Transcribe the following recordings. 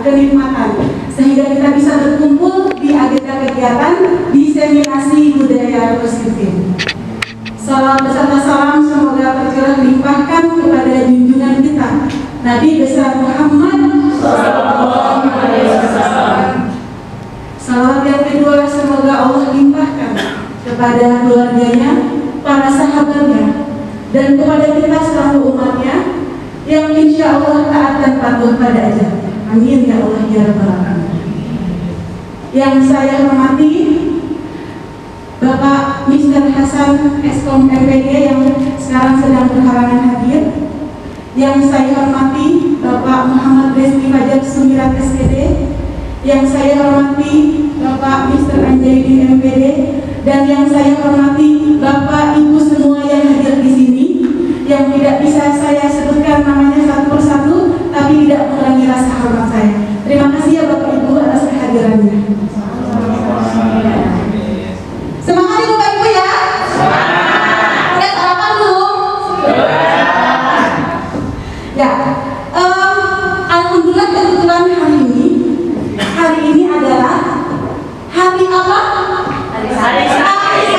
kenikmatan, sehingga kita bisa berkumpul di agenda kegiatan diseminasi budaya positif. Salam beserta salam semoga tercurah limpahkan kepada junjungan kita Nabi besar Muhammad SAW. Salawat yang kedua semoga Allah limpahkan kepada keluarganya, para sahabatnya, dan kepada kita selalu umatnya yang insya Allah taat dan patuh pada ajalnya. Amin ya Allah ya Rabbal Alamin. Yang saya hormati Bapak Mr. Hasan Eskom MPD yang sekarang sedang berhalangan hadir. Yang saya hormati Bapak Muhammad Rizky Fajar Sumirat SPD. Yang saya hormati Bapak Mr. Anjaidin MPD. Dan yang saya hormati Bapak Ibu semua yang hadir di sini, yang tidak bisa saya sebutkan namanya satu persatu, tapi tidak mengurangi rasa hormat saya. Terima kasih ya Bapak Ibu atas kehadirannya. Semangat ya Bapak Ibu ya. Udah sarapan belum? Ya, alhamdulillah kebetulan hari ini adalah hari apa? Hari Sabtu.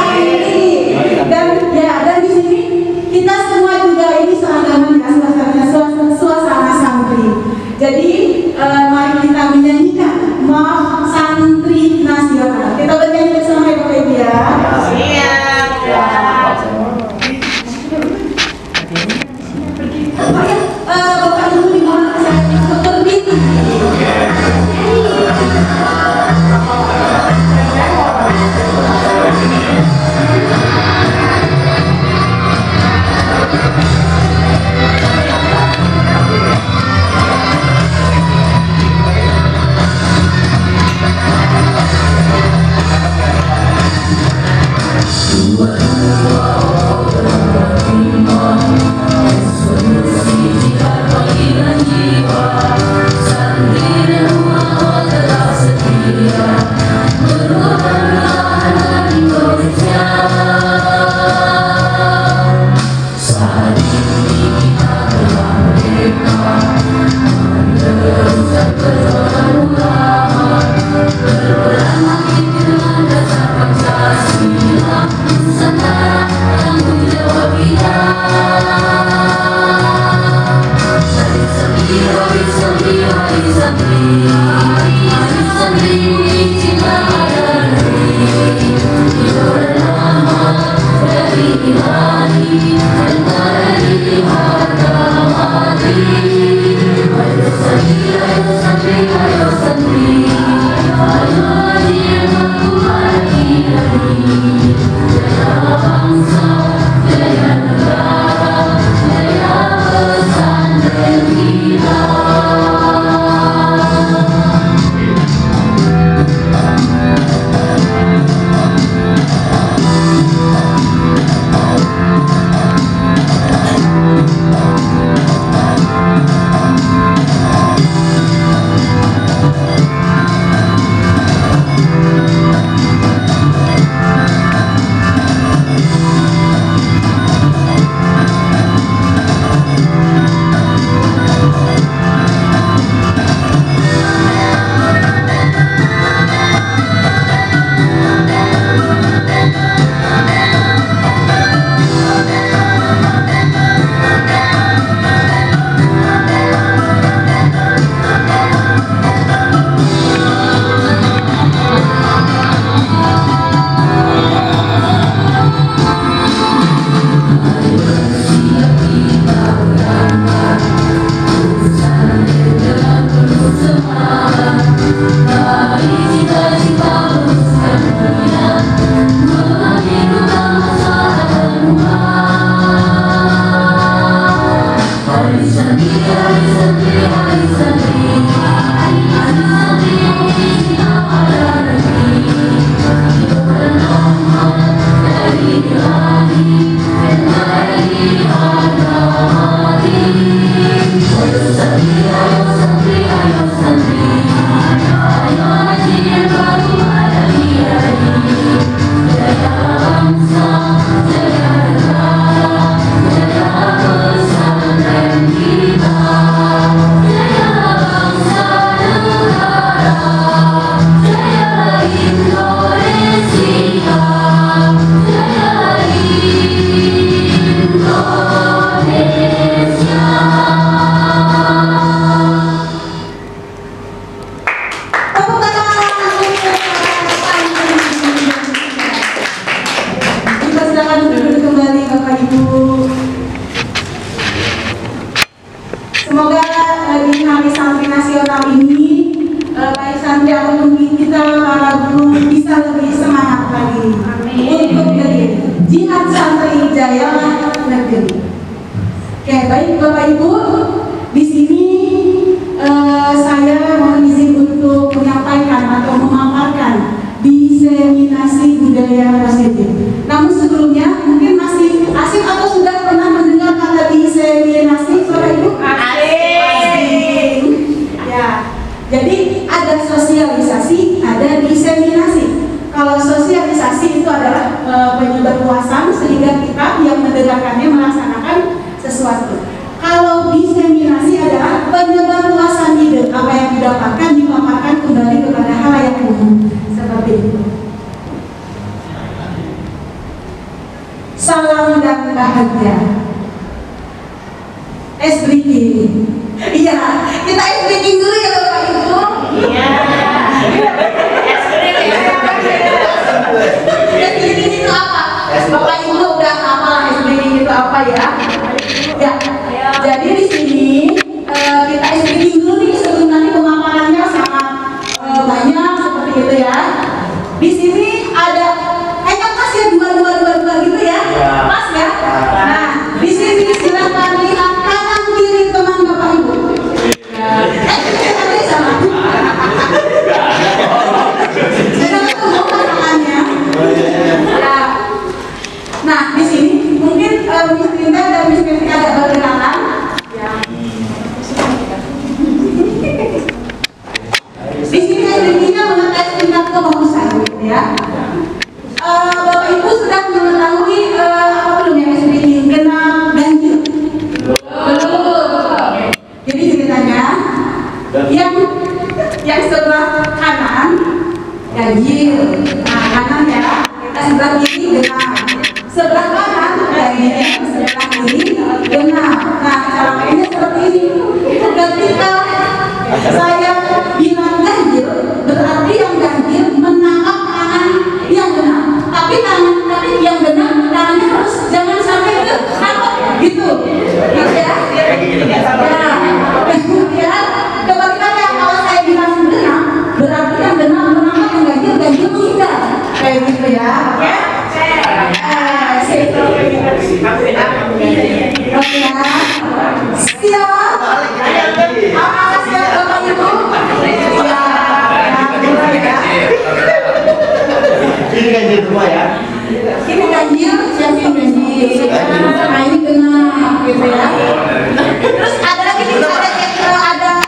Dan di sini kita semua juga ini seragaman ya, suasana santri. Jadi mari kita menyanyikan Maaf Santri Nasional. Kita bernyanyi bersama ya Bapak Ibu ya. Iya. Bapak Ibu di mana saya terbit. di Hari Santri Nasional ini, baik santri ataupun kita para guru bisa lebih semangat lagi untuk jihad santri jaya negeri. Oke, baik Bapak Ibu, di sini saya mohon izin untuk menyampaikan atau memaparkan diseminasi budaya positif. Namun sebelumnya mungkin masih asing atau sudah pernah mendengar kata diseminasi, Bapak Ibu? Asing. Ya. Jadi ada sosialisasi, ada diseminasi. Kalau sosialisasi itu adalah penyebarluasan sehingga kita yang mendengarkannya melaksanakan sesuatu. Kalau diseminasi adalah penyebarluasan ide, apa yang didapatkan dipaparkan kembali kepada halayak umum, seperti itu. Salam dan bahagia. Es breaking. Iya, kita es breaking dulu ya Bapak Ibu. Iya. Es breaking itu apa? Bapak Ibu udah hafal es breaking itu apa ya? Ya. Jadi di sini kita es breaking dulu nih sebelum nanti pemaparannya sangat banyak seperti itu ya. Di sini ada pas ya dua gitu ya. Pas ya. Nah, di sini silakan lihat kanan kiri teman Bapak Ibu. Sama. Nah, di sini mungkin Miss Linda dan Miss Kevin agak berkenalan. Ya. Di sini SDG-nya mengetes tingkat kebagusan, ya. Bapak Ibu sudah mengetahui apa belum ya SDG genap ganjil? Belum. Jadi ceritanya yang sebelah kanan ganjil, nah kanan ya, kita sebelah kiri genap, sebelah kanan ganjil, sebelah kiri genap. Nah cara mainnya seperti ini. Ketika saya bilang ganjil, berarti yang ganjil menangkap tangan yang genap. Tapi yang genap tangannya harus jangan sampai ke nangkap gitu. Gitu ya. Kemudian kebalikannya, kalau saya bilang genap, berarti yang genap menangkap yang ganjil menghindar. Kayak gitu ya. Oke? Oke ya. Siap. Apakah siap Bapak Ibu? Ini ganjil semua ya? Ini ganjil, siapin ganjil. Nah ini genap gitu ya. Terus ada lagi nih, ada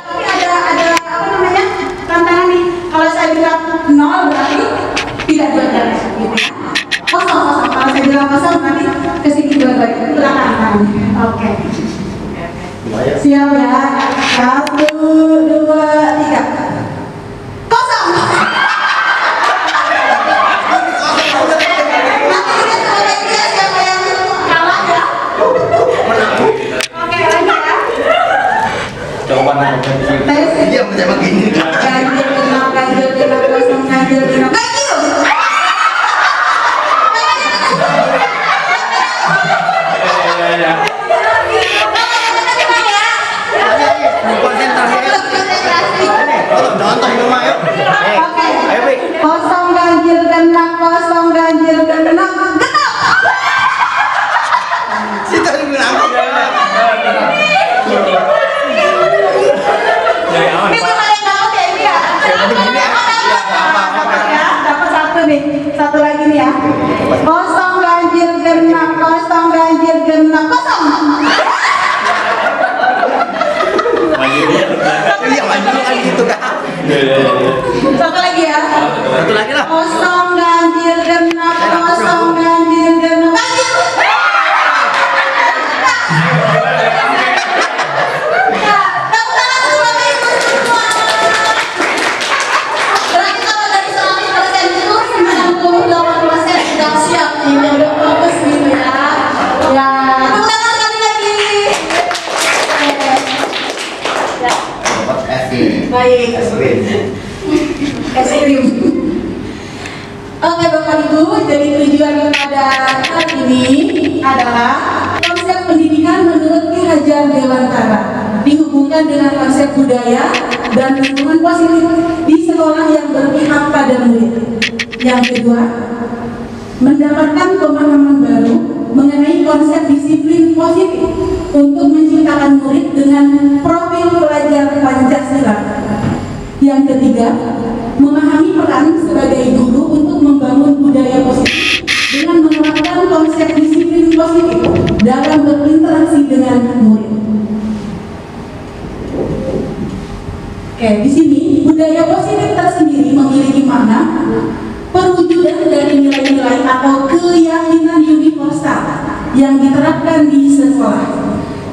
apa namanya, tantangan nih. Kalau saya bilang 0 berarti tidak benar gitu. Kosong. Kalau saya bilang kosong berarti kesini dua-duanya. Itulah tantangannya. Oke. Siap ya. 1, 2, 3. Kosong. Jawaban dia menjawab begini. Ganjil genap kosong, ganjil genap. Kosong ganjil genap, kosong ganjil genap, genap. Kita bilang Ini cuma yang dapat ya ini ya. Dapat satu nih, satu lagi nih ya. Kosong ganjil genap, kosong ganjil genap, kosong. iya maju kan gitu kan. Satu lagi ya. Satu lagi lah. Kosong ganjil genap, kosong ganjil genap, ganjil. Siap nih, udah bagus gitu ya. Ya, tepuk tangan sekali lagi. Baik. Es krim. Oke Bapak Ibu, jadi tujuan pada hari ini adalah konsep pendidikan menurut Ki Hajar Dewantara. dihubungkan dengan konsep budaya dan lingkungan positif di sekolah yang berpihak pada murid. Yang kedua, mendapatkan pemahaman baru mengenai konsep disiplin positif untuk menciptakan murid dengan profil pelajar Pancasila. Yang ketiga, memahami peran sebagai guru untuk membangun budaya positif dengan menerapkan konsep disiplin positif dalam berinteraksi dengan murid. Oke, di sini budaya positif tersendiri memiliki makna perwujudan dari nilai-nilai atau keyakinan universal yang diterapkan di sekolah.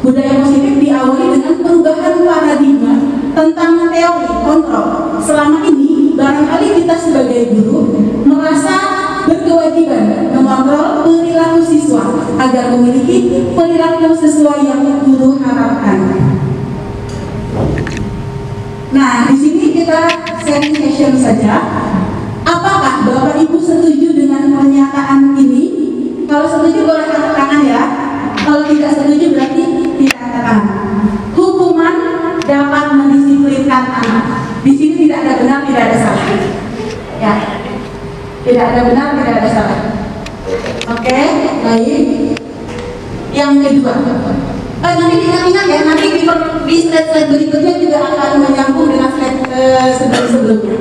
Budaya positif diawali dengan perubahan paradigma tentang teori kontrol. Selama ini, barangkali kita sebagai guru merasa berkewajiban mengontrol perilaku siswa agar memiliki perilaku sesuai yang guru harapkan. Nah, di sini kita sharing session saja. Apakah Bapak Ibu setuju dengan pernyataan ini? Kalau setuju boleh angkat tangan ya. Kalau tidak setuju berarti tidak angkat tangan. Hukuman dapat mendisiplinkan anak. Di sini tidak ada benar, tidak ada salah. Ya, tidak ada benar, tidak ada salah. Oke, baik. Yang kedua, nanti diingat-ingat ya. Nanti di slide-slide berikutnya juga akan menyambung dengan slide sebelumnya.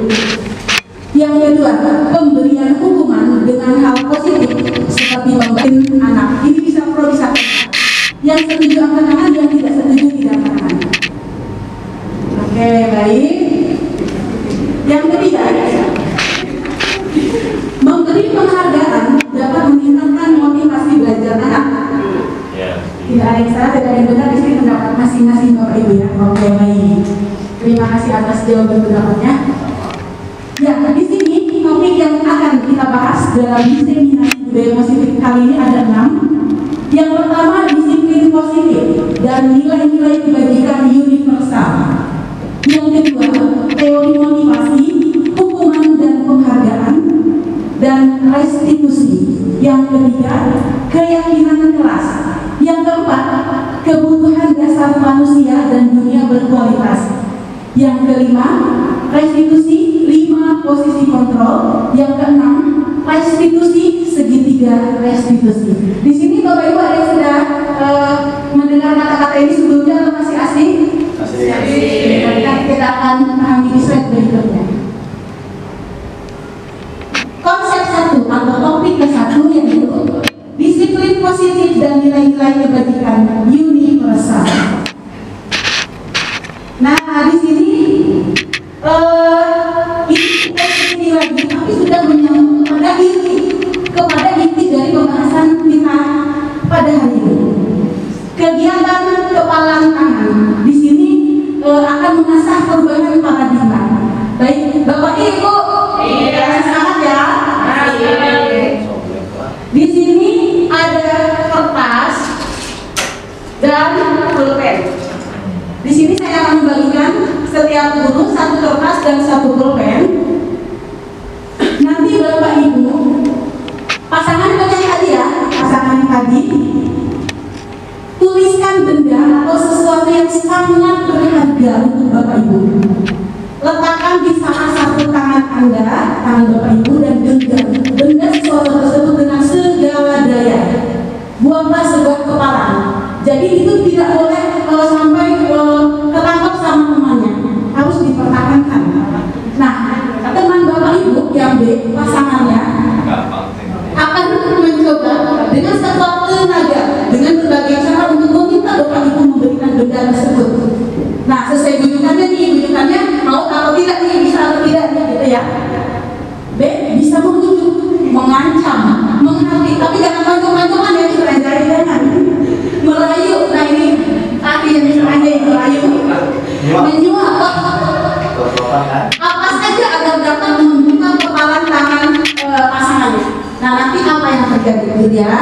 Yang kedua, pemberian hukuman dengan hal positif seperti membantu anak. Ini bisa pro bisa kontra. Yang setuju angkat tangan, yang tidak setuju tidak angkat tangan. Oke, baik. Yang ketiga, memberi penghargaan dapat meningkatkan motivasi belajar anak. Tidak ada yang salah, tidak ada yang benar. Di sini pendapat masing-masing Bapak Ibu ya. Oke, baik. Terima kasih atas jawaban pendapatnya. Ya, di sini topik yang akan kita bahas dalam diseminasi budaya positif kali ini ada 6. Yang pertama, disiplin positif dan nilai-nilai kebajikan universal. Yang kedua, teori motivasi, hukuman dan penghargaan, dan restitusi. Yang ketiga, keyakinan kelas. Yang keempat, kebutuhan dasar manusia dan dunia berkualitas. Yang kelima, restitusi 5 posisi kontrol. Yang keenam, restitusi segitiga restitusi. Di sini Bapak Ibu ada yang sudah mendengar kata-kata ini sebelumnya atau masih asing? Asing. Kita akan memahami di slide berikutnya. Konsep 1 atau topik ke-1 yaitu disiplin positif dan nilai-nilai kebajikan universal. Nah, di sini ini lagi, tapi sudah menyambung kepada inti dari pembahasan kita pada hari ini. Kegiatan kepalang tangan di sini akan mengasah perubahan paradigma. Baik, Bapak Ibu, semangat ya. Di sini ada kertas dan pulpen. Di sini saya akan membagikan setiap guru 1 kertas dan 1 pulpen. Nanti Bapak Ibu, pasangan tadi ya, pasangan tadi, tuliskan benda atau sesuatu yang sangat berharga untuk Bapak Ibu. Letakkan di salah satu tangan Anda, tangan Bapak Ibu, dan genggam benda sesuatu tersebut dengan segala daya. Buanglah sebuah kepala. Jadi itu tidak boleh sampai ketangkap sama temannya, harus dipertahankan. Nah, teman Bapak Ibu yang B, pasangannya akan mencoba dengan sekuat tenaga, dengan berbagai cara untuk meminta Bapak Ibu memberikan benda tersebut. Nah, sesuai bujukannya nih, bujukannya mau atau tidak nih, bisa atau tidak nih, gitu ya. B, bisa membujuk, mengancam, menghati, tapi jangan mancung-mancungan ya, jangan merayu. Nah ini tadi yang misalnya merayu, menyuap, apa saja agar dapat membuka kepalan tangan pasangannya. Nah, nanti apa yang terjadi gitu ya?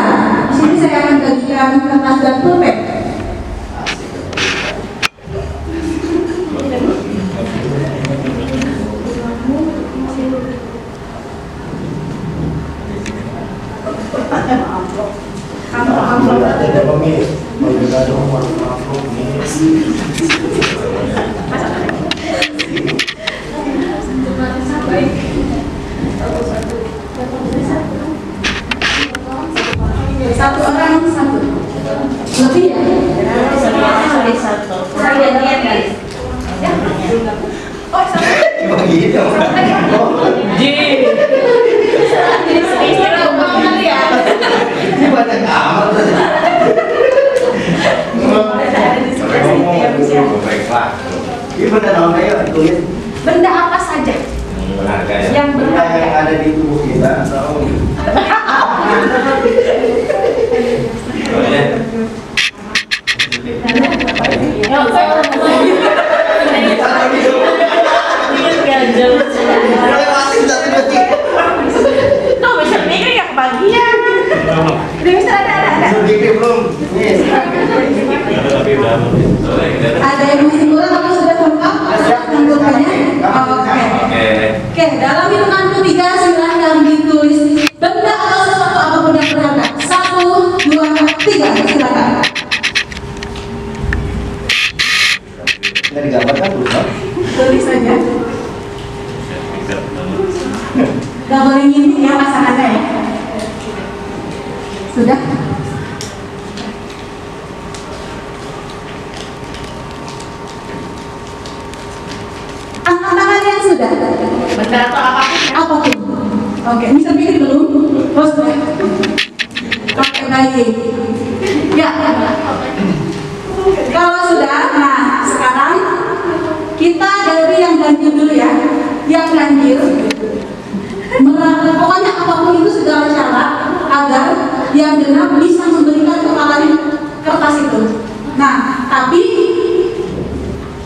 Di sini saya akan bagikan kertas dan pulpen. Amplop. gitu. Ini banyak amat. Ini benda namanya tulis. Benda apa saja yang berharga yang ada di tubuh kita atau Ada yang masih kurang atau sudah lengkap? Menurutnya? Oke, dalam hitungan ketiga silahkan ditulis benda atau sesuatu apapun yang berharga. 1, 2, 3, silakan. nggak digambarkan tuh? Tulis saja. Gak boleh ngintip ya pasangannya ya. Sudah? Angkat tangan yang sudah. benda atau apapun Apapun. Oke, bisa pikir belum? Terus oke, baik. Ya. Kalau sudah, nah sekarang kita dari yang ganjil dulu ya. Yang ganjil, pokoknya apapun itu segala cara agar yang genap bisa memberikan kepala kertas itu. Nah, tapi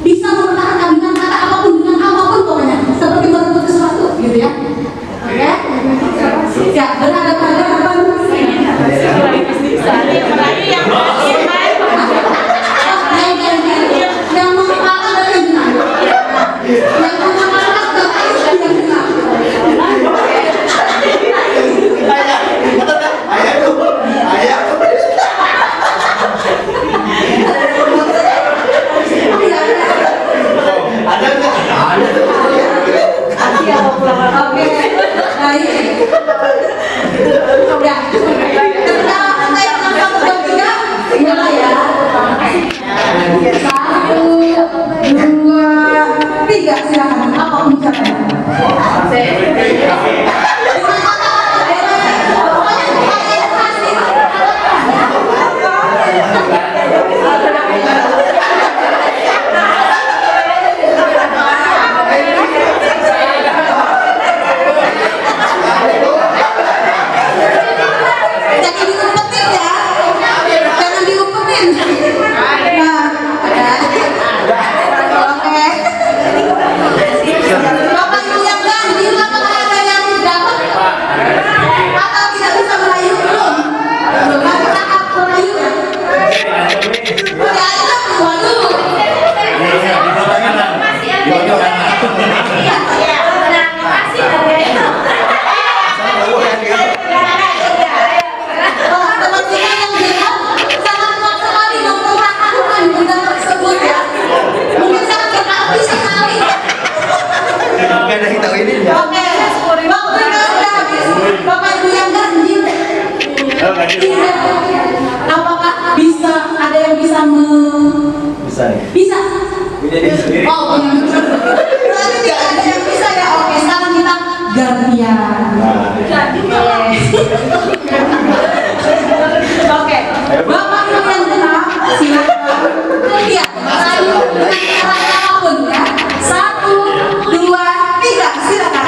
bisa mempertahankan dengan kata apapun, dengan apapun pokoknya seperti merebut sesuatu gitu ya. Oke? Ya, berhadapan-hadapan yang mengalahkan dari yang benar, yang mengalahkan dari yang benar. Oke, baik. Ya, ketika saya angkat tiga, mulai ya. 1, 2, 3, silakan. Apapun caranya. Apakah bisa ada yang bisa Bisa nih. bisa? Sendiri. Oh, berarti tidak ada yang bisa ya. Oke, sekarang kita gantian. Oke, Bapak yang benar, silakan. Lihat, merayu dengan cara apapun ya. 1, 2, 3, silakan.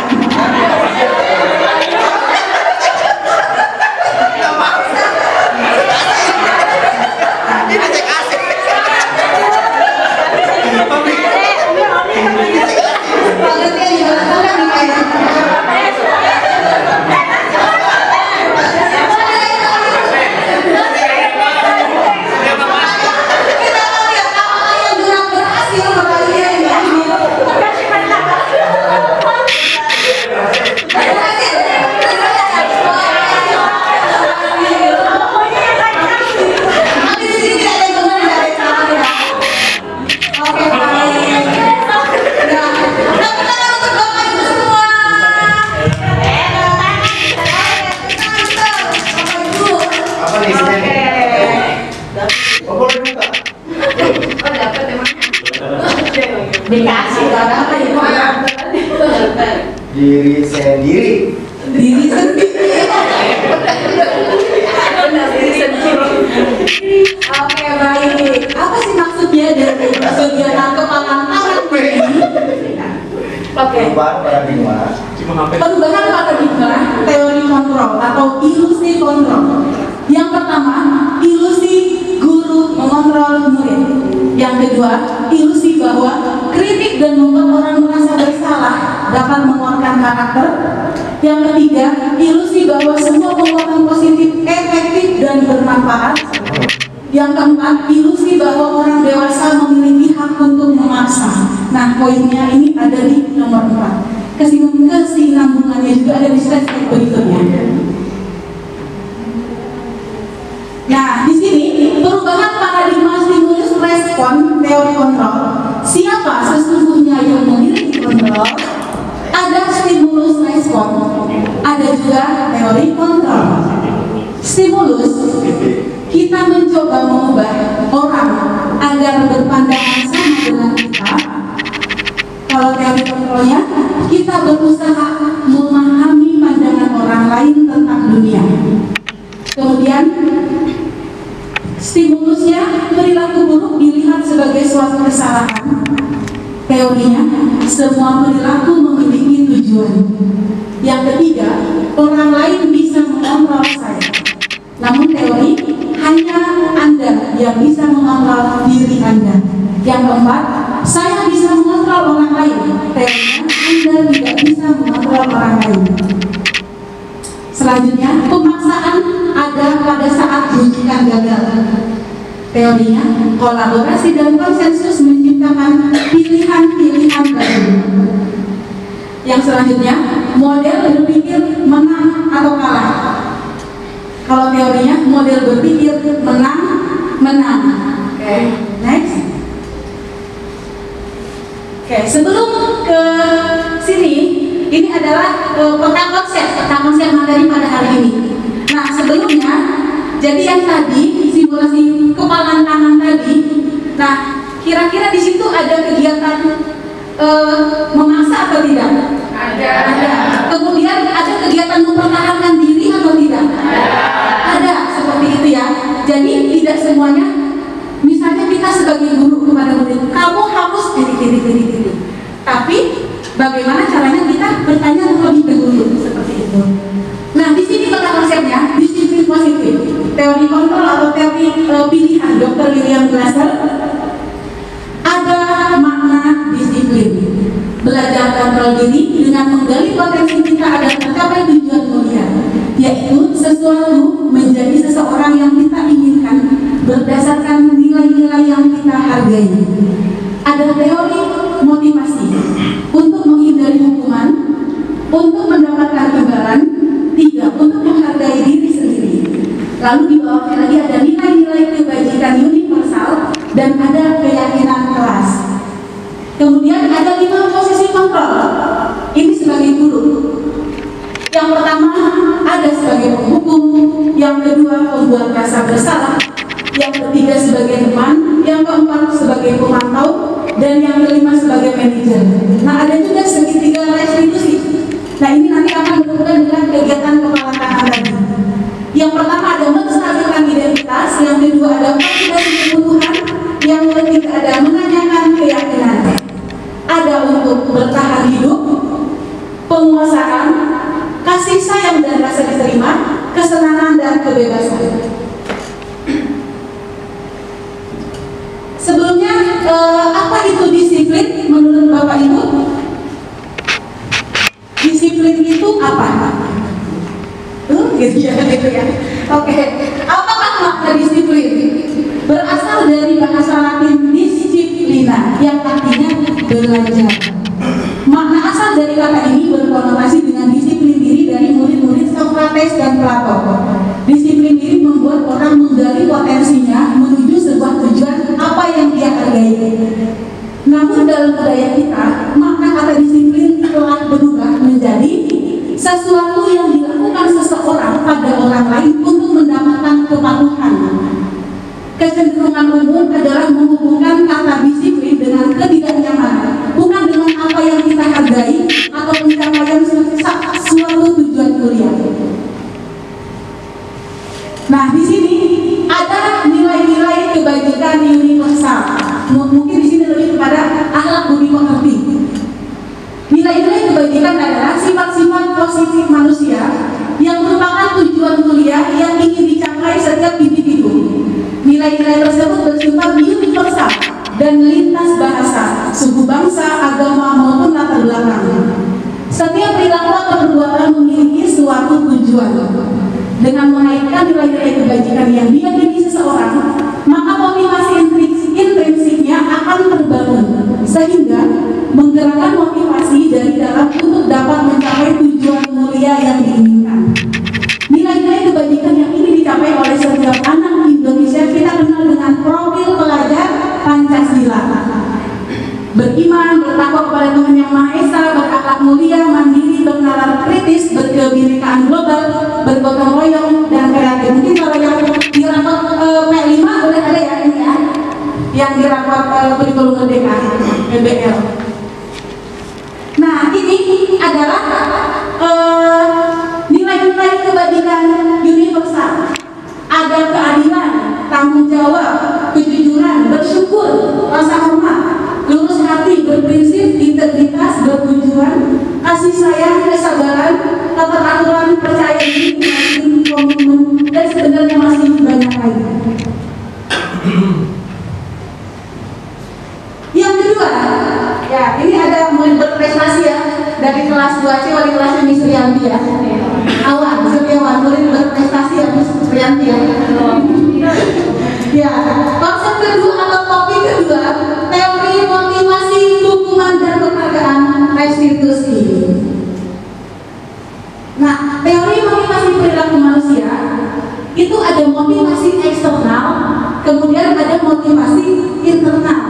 Dikasih, gak ada apa ya? Diri sendiri. Diri sendiri. Benar, diri sendiri. Oke, baik. Apa sih maksudnya dari kegiatan kepalang tangan ini? Oke. Perubahan paradigma. Perubahan paradigma teori kontrol atau ilusi kontrol. Yang pertama, ilusi guru mengontrol murid. Yang kedua, ilusi bahwa kritik dan membuat orang merasa bersalah dapat menguatkan karakter. Yang ketiga, ilusi bahwa semua penguatan positif efektif dan bermanfaat. Yang keempat, ilusi bahwa orang dewasa memiliki hak untuk memaksa. Nah, poinnya ini ada di nomor 4. Kesinambungannya juga ada di slide berikutnya. Nah, di sini perubahan paradigma stimulus respon teori kontrol. Siapa sesungguhnya yang memiliki kontrol? Ada stimulus respon, ada juga teori kontrol. Stimulus, kita mencoba mengubah orang agar berpandangan sama dengan kita. Kalau teori kontrolnya, kita berusaha memahami pandangan orang lain tentang dunia. Kemudian stimulusnya, perilaku buruk dilihat sebagai suatu kesalahan. Teorinya, semua perilaku memiliki tujuan. Yang ketiga, orang lain bisa mengontrol saya. Namun teori, hanya Anda yang bisa mengontrol diri Anda. Yang keempat, saya bisa mengontrol orang lain. Teorinya, Anda tidak bisa mengontrol orang lain. Selanjutnya, pemaksaan ada pada saat rujukan gagal. Teorinya, kolaborasi dan konsensus menciptakan pilihan-pilihan baru. Yang selanjutnya, model berpikir menang atau kalah. Kalau teorinya, model berpikir menang. Oke, next. Oke, sebelum ke sini, ini adalah peta konsep materi pada hari ini. Nah, sebelumnya, jadi yang tadi simulasi kepalang tangan tadi. Nah, kira-kira di situ ada kegiatan memaksa atau tidak? Ada. Kemudian ada kegiatan mempertahankan diri atau tidak? Ada, seperti itu ya. Jadi tidak semuanya. Misalnya kita sebagai guru kepada murid, kamu harus diri. Tapi bagaimana caranya kita bertanya lebih ke guru seperti itu. Nah, di sini peta konsepnya disiplin positif, teori kontrol atau teori pilihan Dr. William Glasser. Ada makna disiplin, belajar kontrol diri dengan menggali potensi kita agar mencapai tujuan mulia, yaitu sesuatu menjadi seseorang yang kita inginkan berdasarkan nilai-nilai yang kita hargai. Ada teori motivasi untuk menghindari hukuman, untuk mendapatkan imbalan. 3, untuk menghargai diri sendiri. Lalu di bawahnya lagi ada nilai-nilai kebajikan universal dan ada keyakinan kelas. Kemudian ada 5 posisi kontrol. Ini sebagai guru. Yang pertama ada sebagai penghukum, yang kedua pembuat rasa bersalah, yang ketiga sebagai teman, yang keempat sebagai pemantau, dan yang kelima sebagai manajer. Nah, ada juga segitiga restitusi. Nah, ini nanti akan berhubungan dengan kegiatan kepalang tangan tadi. Yang pertama ada menstabilkan identitas, yang kedua ada validasi kebutuhan, yang ketiga ada menanyakan keyakinan. Ada untuk bertahan hidup, penguasaan, kasih sayang dan rasa diterima, kesenangan dan kebebasan. Sebelumnya, apa itu disiplin menurut Bapak Ibu? Disiplin itu apa? Gitu ya. Oke. Apakah makna disiplin? Berasal dari bahasa Latin disciplina, yang artinya belajar. Makna asal dari kata ini berkonotasi dengan disiplin diri dari murid-murid Socrates dan Plato. Disiplin diri membuat orang menggali potensinya menuju sebuah tujuan apa yang dia hargai. Namun dalam budaya kita, makna kata disiplin telah berubah menjadi sesuatu yang dilakukan seseorang pada orang lain untuk mendapatkan kepatuhan. Kecenderungan umum adalah menghubungkan kata disiplin dengan ketidaknyamanan, bukan dengan apa yang kita hargai atau pencapaian positif manusia yang merupakan tujuan mulia yang ingin dicapai setiap individu. Nilai-nilai tersebut bersifat universal dan lintas bahasa, suku bangsa, agama maupun latar belakang. Setiap perilaku atau perbuatan memiliki suatu tujuan. Dengan mengaitkan nilai-nilai kebajikan yang diyakini seseorang, maka motivasi intrinsiknya akan terbangun, sehingga menggerakkan motivasi dari dalam untuk dapat mencapai tujuan mulia yang diinginkan. Nilai-nilai kebajikan yang ingin dicapai oleh setiap anak Indonesia kita kenal dengan profil pelajar Pancasila. Beriman, bertakwa kepada Tuhan Yang Maha Esa, berakhlak mulia, mandiri, bernalar kritis, berkebinekaan global, bergotong royong, dan kreatif. Mungkin kalau yang dirapot P5 boleh ada ya ini ya, yang dirapot kurikulum merdeka PBL. Nah ini adalah nilai-nilai kebajikan universal. Ada keadilan, tanggung jawab, kejujuran, bersyukur, rasa hormat, lurus hati, berprinsip, integritas, bertujuan, kasih sayang, kesabaran, keteraturan, percaya diri, komitmen, dan sebenarnya masih banyak lagi. Yang kedua, ya ini ada murid berprestasi ya dari kelas 2C wali kelasnya Miss Rianti ya. Awan, Setiawan, murid berprestasi ya Miss Rianti ya. Ya, konsep kedua atau topik kedua, teori motivasi, hukuman dan penghargaan restitusi. Nah, teori motivasi perilaku manusia itu ada motivasi eksternal, kemudian ada motivasi internal.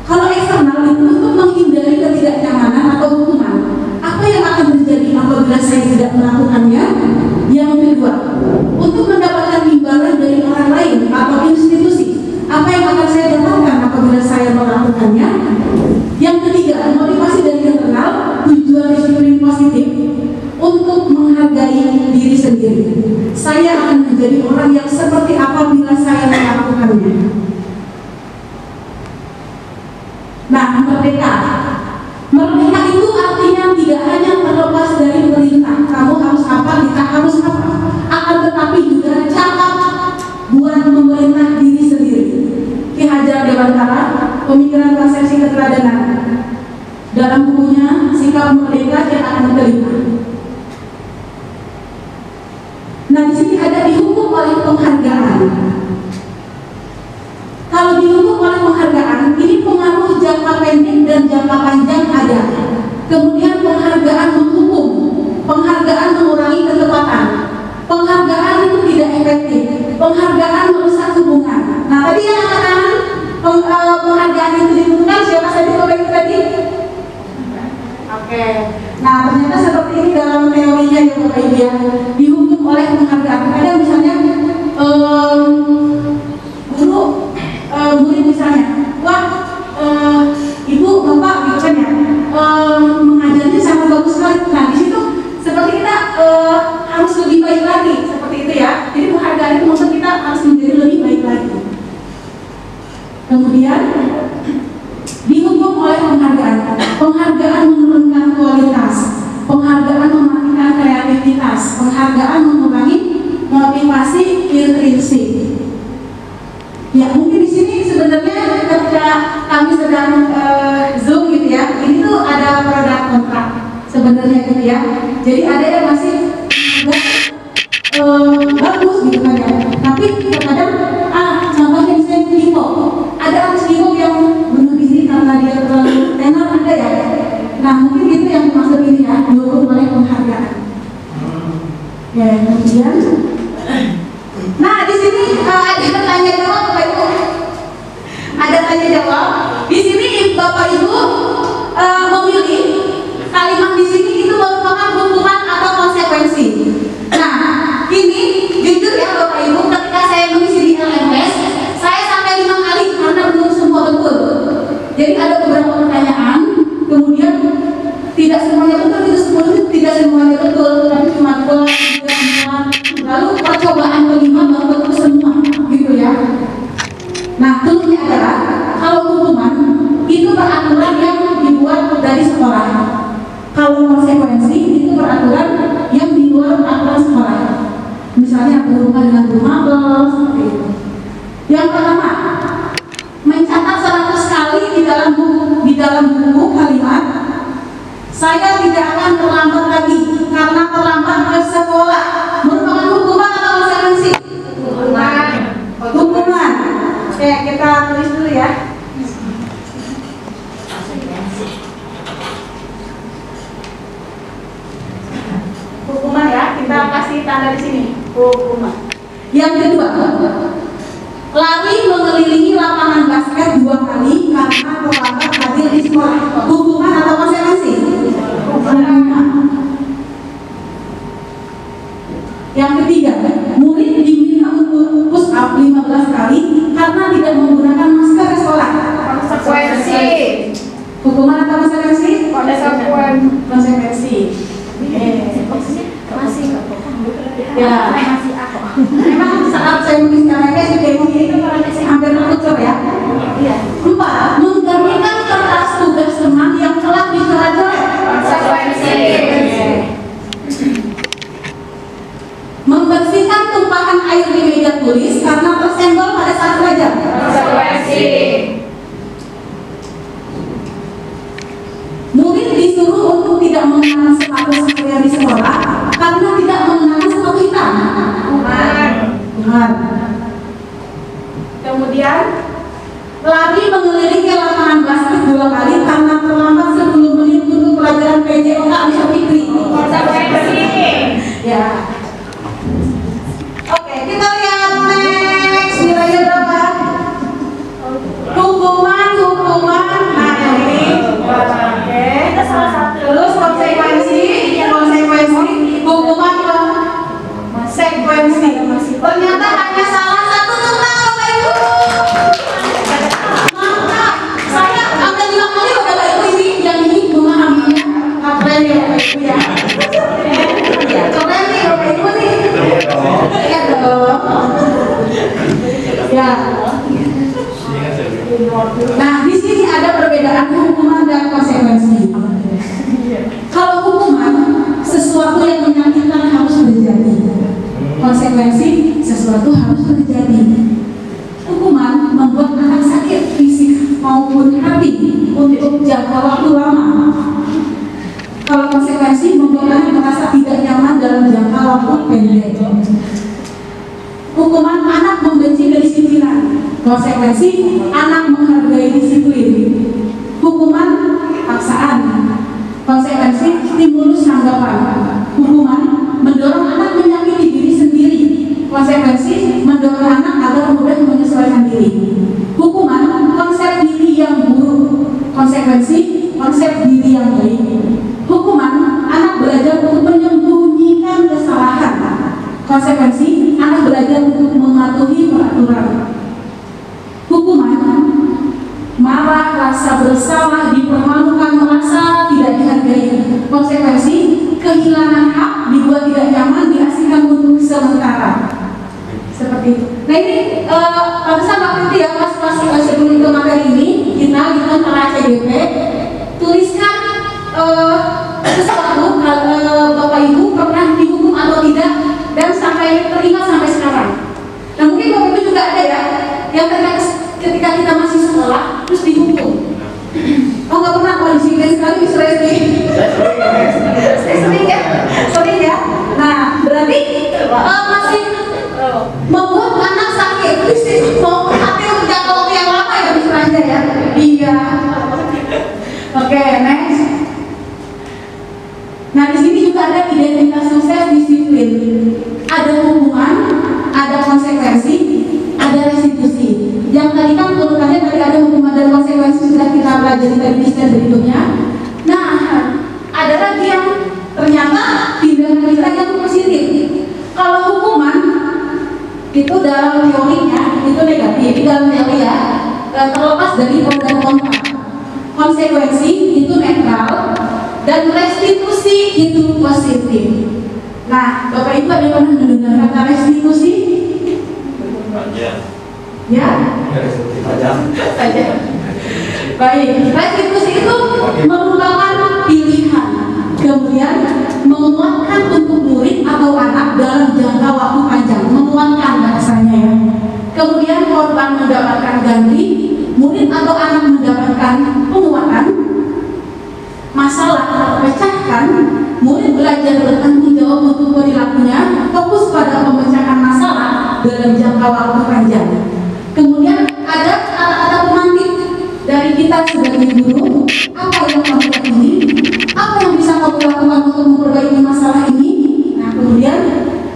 Kalau eksternal itu untuk menghindari ketidaknyamanan atau hukuman. Apa yang akan terjadi apabila saya tidak melakukannya? Yang kedua, untuk mendapatkan imbalan dari orang lain atau institusi. Apa yang akan saya dapatkan apabila saya melakukannya? Yang ketiga, motivasi dari internal, tujuan disiplin positif untuk menghargai diri sendiri. Saya akan menjadi orang yang seperti apa bila saya melakukannya. Nah, merdeka. Merdeka itu artinya tidak hanya terlepas dari perintah, kamu harus apa, kita harus apa, akan tetapi juga cakap buat memerintah diri sendiri. Ki Hajar Dewantara, Pemikiran Konsepsi Keteladanan, dalam bukunya Sikap Merdeka yang akan terima. Nah, di sini ada dihukum oleh penghargaan. Kalau dihukum oleh penghargaan, ini pengaruh jangka pendek dan jangka panjang ada. Kemudian penghargaan menghukum, penghargaan mengurangi ketepatan, penghargaan itu tidak efektif, penghargaan merusak hubungan. Nah tadi yang katakan penghargaan itu dibutuhkan siapa saja Bapak Ibu tadi? Oke. Nah ternyata seperti ini dalam teorinya ya Bapak Ibu ya, dihukum oleh penghargaan. Ada misalnya guru murid misalnya, wah ibu bapak gitu kan ya, mengajarnya sangat bagus sekali. Nah di situ seperti kita harus lebih baik lagi seperti itu ya. Jadi penghargaan itu maksud kita harus menjadi lebih baik lagi. Kemudian dihukum oleh penghargaan. Penghargaan menurunkan kualitas, penghargaan mematikan kreativitas, penghargaan mengurangi motivasi intrinsik. Ya mungkin di sini sebenarnya ketika kami sedang Zoom gitu ya, ini tuh ada produk kontrak sebenarnya gitu ya. Jadi ada yang masih bagus gitu kan ya. Tapi terkadang contohnya misalnya K-pop, ada artis K-pop yang bunuh diri karena dia terlalu tenar ada ya. Nah mungkin itu yang dimaksud ini ya, dihukum oleh penghargaan. Ya kemudian. Nah di sini ada tanya jawab Bapak Ibu. Ada tanya jawab. Di sini Bapak Ibu memilih kalimat di sini itu merupakan hukuman atau konsekuensi. Nah ini jujur ya Bapak Ibu, ketika saya mengisi di LMS, saya sampai 5 kali karena belum semua betul. Jadi ada beberapa pertanyaan, kemudian tidak semuanya betul, tidak semuanya betul, tapi cuma 2, 3, 4. Lalu percobaan kelima baru betul semua, gitu ya. Nah, keluarnya adalah kalau hukuman itu peraturan yang dibuat dari sekolah. Kalau konsekuensi itu peraturan pertama, mencatat 100 kali di dalam buku kalimat, saya tidak akan terlambat lagi karena terlambat ke sekolah. Merupakan hukuman atau konsekuensi? Hukuman. Oke, kita tulis dulu ya. Hukuman ya, kita kasih tanda di sini. Hukuman. Yang kedua, lari mengelilingi lapangan basket 2 kali karena terlambat hadir di sekolah. Hukuman atau konsekuensi? Hukuman. Yang ketiga, murid diminta untuk push up 15 kali karena tidak menggunakan masker di sekolah. Konsekuensi. Hukuman atau konsekuensi? Konsekuensi. Masih Ya. Memang saat saya mengisi sudah ini hampir tutup ya. Iya. 4. Menggantikan kertas tugas teman yang telah dicoret-coret. Konsekuensi. Membersihkan tumpahan air di meja tulis karena tersenggol pada saat belajar. Konsekuensi. Murid disuruh untuk tidak mengenakan sepatu seperti di sekolah karena tidak mengenakan sepatu hitam. Tuhan. Kemudian lari mengelilingi lapangan basket 2 kali karena terlambat 10 menit untuk pelajaran PJOK Bisa Fikri. Konsekuensi. Ya. Oke, kita lihat next. Nilainya berapa? Hukuman. Nah, ini. Oke. Kita salah satu. Terus konsekuensi. Hukuman konsekuensi. Ternyata hanya salah satu tentang Bapak Ibu. Maka saya akan 5 kali pada Bapak Ibu ini yang ini memahaminya. Keren ya Bapak Ibu ya. Keren nih Bapak Ibu nih. Ya dong. Ya. Nah, di sini ada perbedaan hukuman dan konsekuensi. Kalau hukuman, sesuatu yang menyakitkan harus terjadi. Konsekuensi, sesuatu harus terjadi. Hukuman membuat anak sakit fisik maupun hati untuk jangka waktu lama. Kalau konsekuensi membuat anak merasa tidak nyaman dalam jangka waktu pendek. Hukuman anak membenci kedisiplinan. Konsekuensi anak menghargai disiplin. Hukuman paksaan. Konsekuensi stimulus tanggapan. Hukuman mendorong anak menyakiti diri sendiri. Konsekuensi mendorong anak agar mudah menyesuaikan diri. Hukuman konsep diri yang buruk. Konsekuensi konsep diri yang baik. Hukuman anak belajar untuk menyembunyikan kesalahan. Konsekuensi anak belajar untuk mematuhi peraturan. Hukuman marah, rasa bersalah, dipermalukan, merasa tidak dihargai. Konsekuensi kehilangan hak, dibuat tidak nyaman, diasingkan untuk sementara. Seperti itu. Nah ini pesan Pak Fitri ya, pas sebelum ke materi ini kita dengan para CDP tuliskan sesuatu Bapak Ibu pernah dihukum atau tidak dan sampai teringat sampai sekarang. Nah mungkin Bapak Ibu juga ada ya yang ketika kita masih sekolah terus dihukum. Oh nggak pernah, kalau disiplin sekali sering ya, sering ya. Nah berarti masih membuat anak sakit fisik mau hati jangka waktu yang lama ya misalnya ya. Iya. Oke, next. Nah di sini juga ada identitas sukses disiplin. Ada hukuman, ada konsekuensi, ada restitusi. Yang tadi kan urutannya tadi ada hukuman dan konsekuensi sudah kita pelajari tadi di slide berikutnya. Nah ada lagi yang ternyata tindakan kita yang positif. Kalau hukuman itu dalam teorinya itu negatif, dalam teori ya terlepas dari pro dan kontra. Konsekuensi itu netral dan restitusi itu positif. Nah, Bapak Ibu ada pernah mendengar kata restitusi? Ya? Saja. Baik, restitusi itu merupakan pilihan, kemudian menguatkan untuk murid atau anak dalam jangka waktu panjang, menguatkan bahasanya ya. Kemudian korban jawab untuk perilakunya, fokus pada pemecahan masalah dalam jangka waktu panjang. Kemudian ada kata-kata pemantik dari kita sebagai guru, apa yang kamu yakini, apa yang bisa kamu lakukan untuk memperbaiki masalah ini. Nah, kemudian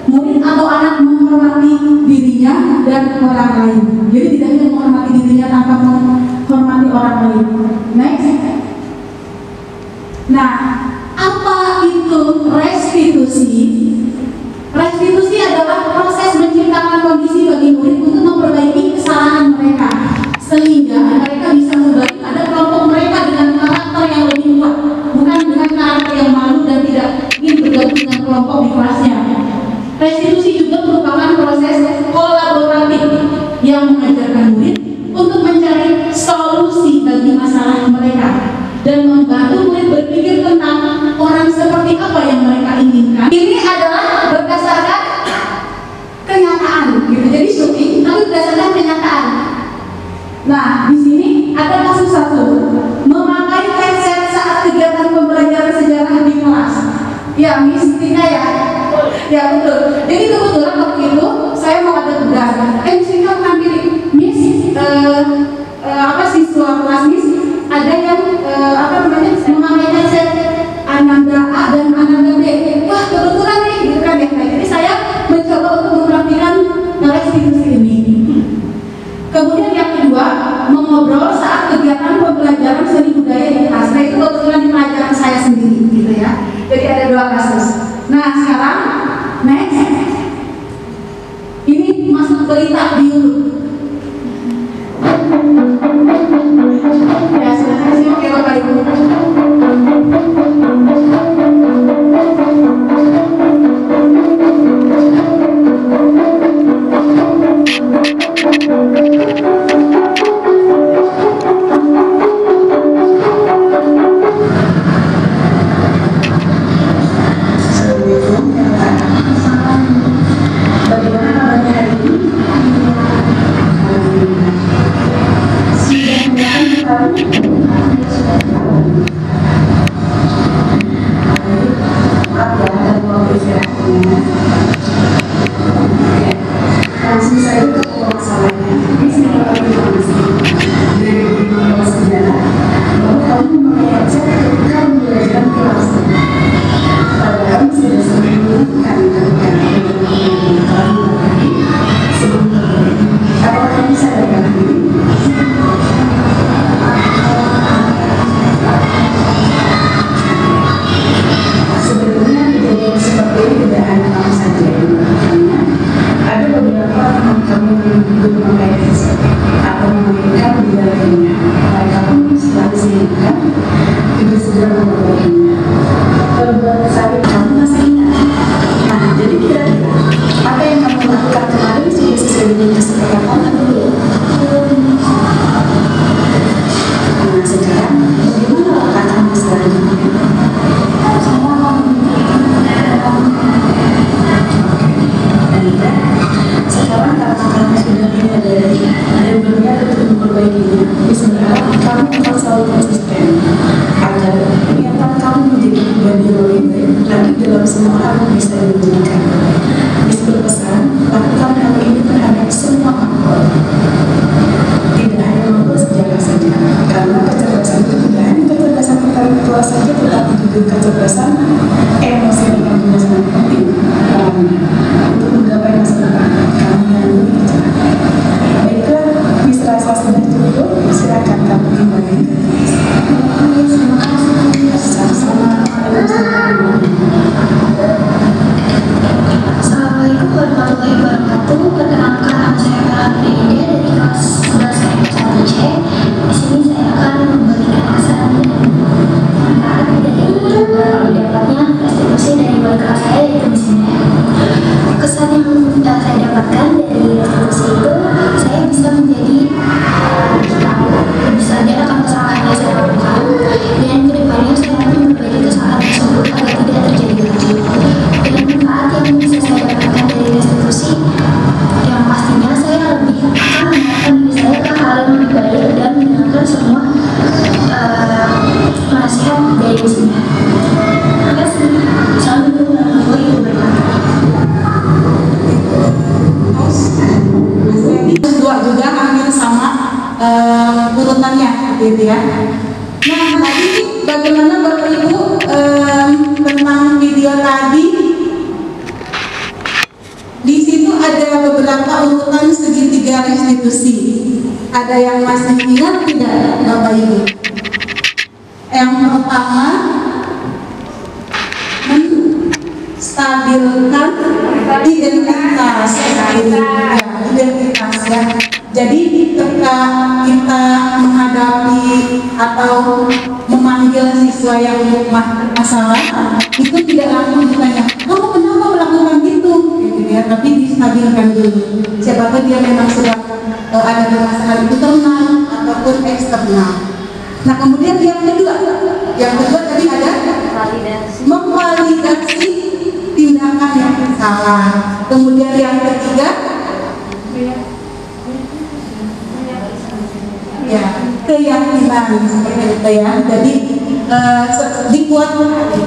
murid atau anak menghormati dirinya dan orang lain. Jadi tidak hanya menghormati dirinya tanpa menghormati orang lain. Next. Nah, apa itu restitusi? Restitusi adalah proses menciptakan kondisi bagi murid untuk memperbaiki kesalahan mereka, sehingga mereka bisa kembali pada kelompok mereka dengan karakter yang lebih kuat, bukan dengan karakter yang malu dan tidak ingin bergabung dengan kelompok di kelasnya. Restitusi juga merupakan proses kolaboratif yang mengajarkan murid untuk mencari solusi bagi masalah mereka dan membantu murid berpikir tentang orang seperti apa yang mereka inginkan. Ini adalah berdasarkan kenyataan, gitu. Jadi syuting, tapi berdasarkan kenyataan. Nah, di sini ada kasus satu, memakai headset saat kegiatan pembelajaran sejarah di kelas. Ya, Miss Tina ya. Ya betul. Jadi kebetulan waktu itu saya mau ada tugas. Miss Tina mengambil Miss siswa kelas Miss ada yang memakai headset Ananda A dan Ananda B. Wah, kebetulan nih, gitu kan ya. Nah, jadi saya mencoba untuk mempraktikkan restitusi ini. Kemudian yang kedua, mengobrol saat kegiatan pembelajaran seni budaya di kelas. Nah, itu kebetulan di pelajaran saya sendiri, gitu ya. Jadi ada dua kasus. Nah, sekarang next, ini masuk berita di dulu. Ya, silahkan simak ya Bapak Ibu. Kecerdasan emosi dan tentunya sangat penting untuk menggapai masa depan kami yang lebih cerah. Baiklah, bisa saya sudah cukup, silakan kamu kembali. Assalamualaikum warahmatullahi wabarakatuh. Perkenalkan, nama saya Farhanina Indah dari kelas 11 1C. Di sini saya akan membagikan kesan dari dapatnya restitusi dari wali kelas saya, yaitu di sini. Kesan yang saya dapatkan dari restitusi itu, saya bisa menjadi bisa akan kesalahan yang saya lakukan, dan kedepannya saya akan memperbaiki kesalahan tersebut agar tidak terjadi lagi. Dengan manfaat yang bisa saya dapatkan dari restitusi, yang pastinya saya lebih akan mengarahkan diri saya ke hal yang lebih baik dan mendengarkan semua nasihat dari sini. Terima kasih. Assalamualaikum warahmatullahi wabarakatuh. gitu ya. Nah, tadi bagaimana Bapak Ibu tentang video tadi? Di situ ada beberapa urutan segitiga restitusi. Ada yang masih ingat tidak, Bapak Ibu? Yang pertama, menstabilkan identitas, identitas ya. Jadi ketika kita menghadapi atau memanggil siswa yang masalah, itu tidak langsung ditanya, kamu kenapa melakukan gitu ya, tapi distabilkan dulu. Siapa tahu dia memang sudah ada masalah internal ataupun eksternal. Nah, kemudian yang kedua tadi ada memvalidasi tindakan yang salah. Kemudian yang ketiga, ya, keyakinan seperti itu ya. Jadi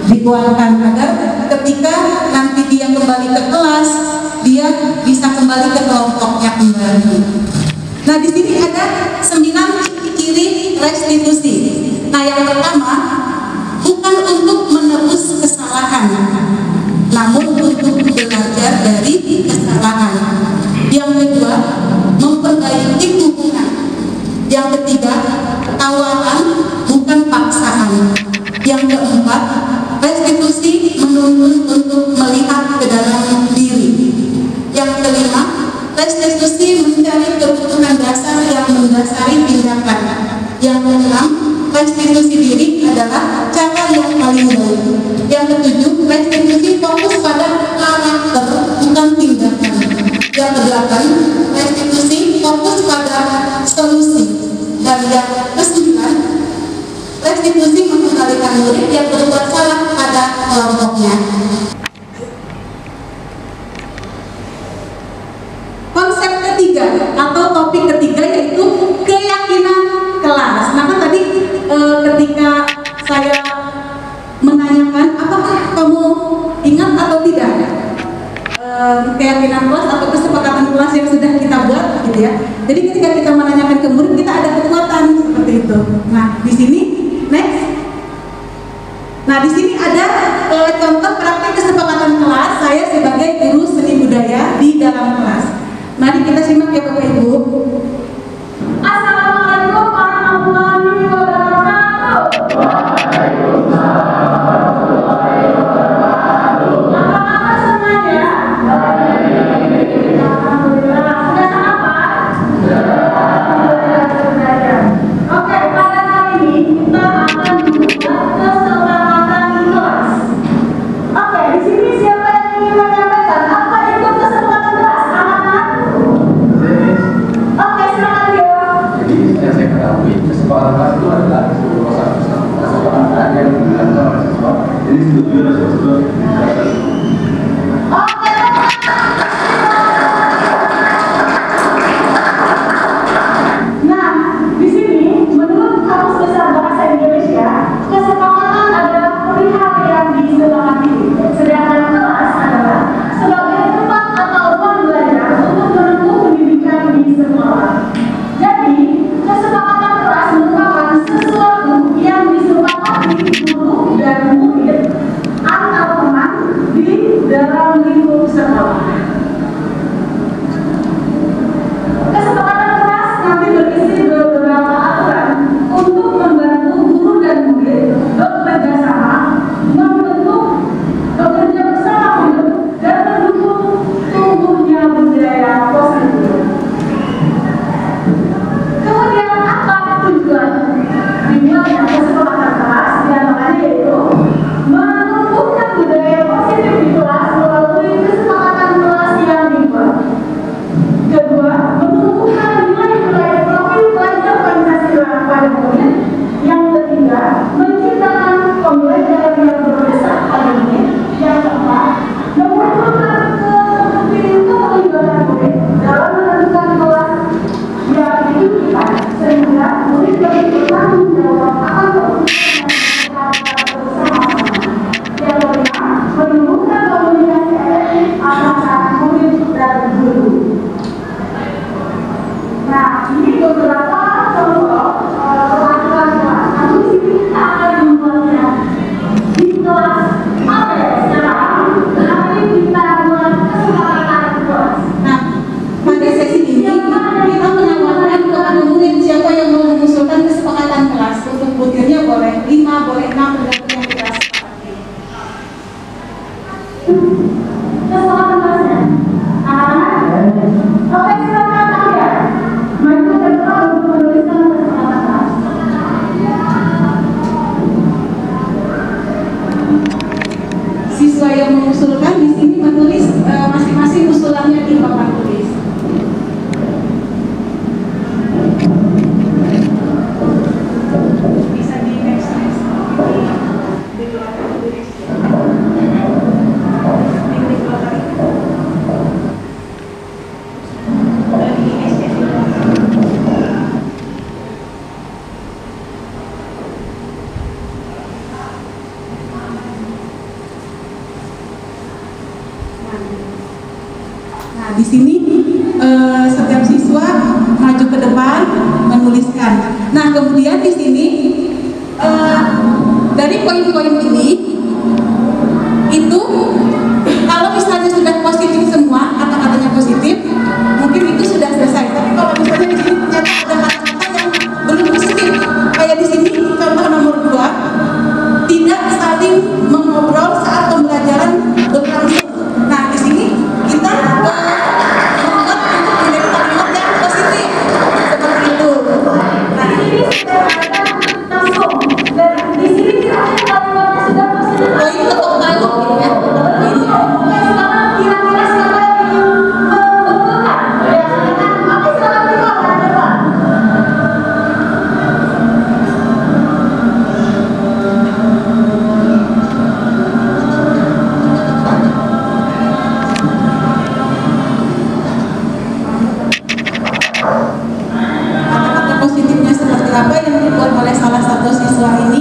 dikuatkan agar ketika nanti dia kembali ke kelas, dia bisa kembali ke kelompoknya kembali. Nah, di sini ada 9 ciri restitusi. Nah, yang pertama, bukan untuk menebus kesalahan, namun untuk belajar dari kesalahan. Yang kedua, memperbaiki hubungan. Yang ketiga, tawaran bukan paksaan. Yang keempat, restitusi menuntut untuk melihat ke dalam diri. Yang kelima, restitusi mencari kebutuhan dasar yang mendasari tindakan. Yang keenam, restitusi diri adalah cara yang paling baik. Yang ketujuh, restitusi fokus pada karakter bukan tindakan. Yang kedelapan, restitusi fokus pada solusi. Dan yang kesembilan, restitusi mengembalikan murid yang berbuat salah pada kelompoknya. Konsep ketiga atau topik ketiga yaitu keyakinan kelas. Nah, kan tadi ketika saya menanyakan apakah kamu ingat atau tidak keyakinan kelas atau kesepakatan kelas yang sudah kita buat, gitu ya. Jadi ketika kita menanyakan ke murid, kita ada kekuatan seperti itu. Nah, di sini next. Nah, di sini ada contoh praktik kesepakatan kelas saya sebagai guru seni budaya di dalam kelas. Mari kita simak ya Bapak Ibu. Assalamualaikum warahmatullahi wabarakatuh. Waalaikumsalam warahmatullahi wabarakatuh. Apa kabar semuanya? Alhamdulillah. Sudah sarapan? Sudah. Oke, pada kali ini kita akan membuat kesepakatan kelas. Oke, di sini siapa yang ingin menyampaikan apa itu kesepakatan kelas? Anak-anak? Oke, silakan dia. Jadi yang saya ketahui kesepakatan itu adalah kesepakatan yang dilakukan oleh siswa. Jadi setuju oleh siswa. Oke. Nah, di sini menurut Kamus Besar Bahasa Indonesia, kesepakatan adalah perihal yang disepakati. Sedangkan kelas adalah sebagai tempat atau ruang belajar untuk menempuh pendidikan di sekolah. Jadi, kesepakatan kelas merupakan sesuatu yang disepakati guru dan murid antar teman boleh 5, boleh 6, tergantung yang kita sepakati. Kesepakatan kelasnya. Anak-anak, oke silakan kalian maju ke depan untuk menuliskan kesepakatan kelas. Siswa yang mengusulkan di sini menulis masing-masing usulannya di papan tulis. Bisa di next. Nah, di sini setiap siswa maju ke depan menuliskan. Nah, kemudian di sini dari poin-poin ini itu kalau misalnya sudah positif semua, kata-katanya positif, mungkin itu sudah selesai. Tapi kalau misalnya di sini ternyata ada kata-kata yang belum positif, kayak di sini contoh nomor 2, tidak saling mengobrol saat pembelajaran berlangsung. Nah, di sini kita membuat untuk menjadi kalimat yang positif seperti itu. Nah, Ini sudah ada langsung dan di sini tidak ada kalimatnya sudah positif. poin ketok palu gitu ya. Sekarang kira-kira siapa yang ingin membetulkan? Ya, silakan. Oke, silakan dimulai depan. Kata-kata positifnya seperti apa yang dibuat oleh salah satu siswa ini?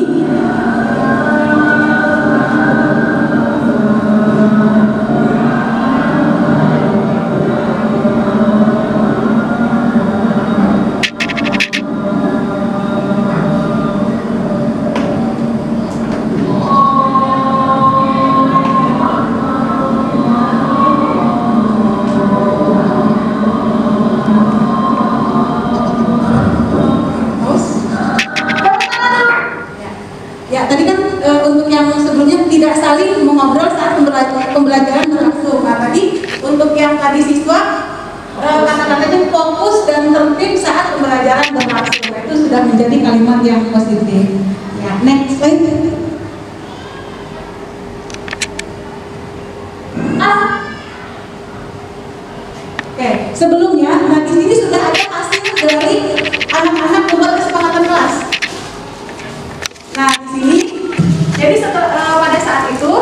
Ya, tadi kan untuk yang sebelumnya tidak saling mengobrol saat pembelajaran berlangsung. Nah, tadi untuk yang tadi siswa kata-katanya fokus dan tertib saat pembelajaran berlangsung. Nah, itu sudah menjadi kalimat yang positif. Ya, next slide. Oke, sebelumnya, nah di sini sudah ada hasil dari anak-anak membuat kesepakatan kelas. Nah, di sini, jadi pada saat itu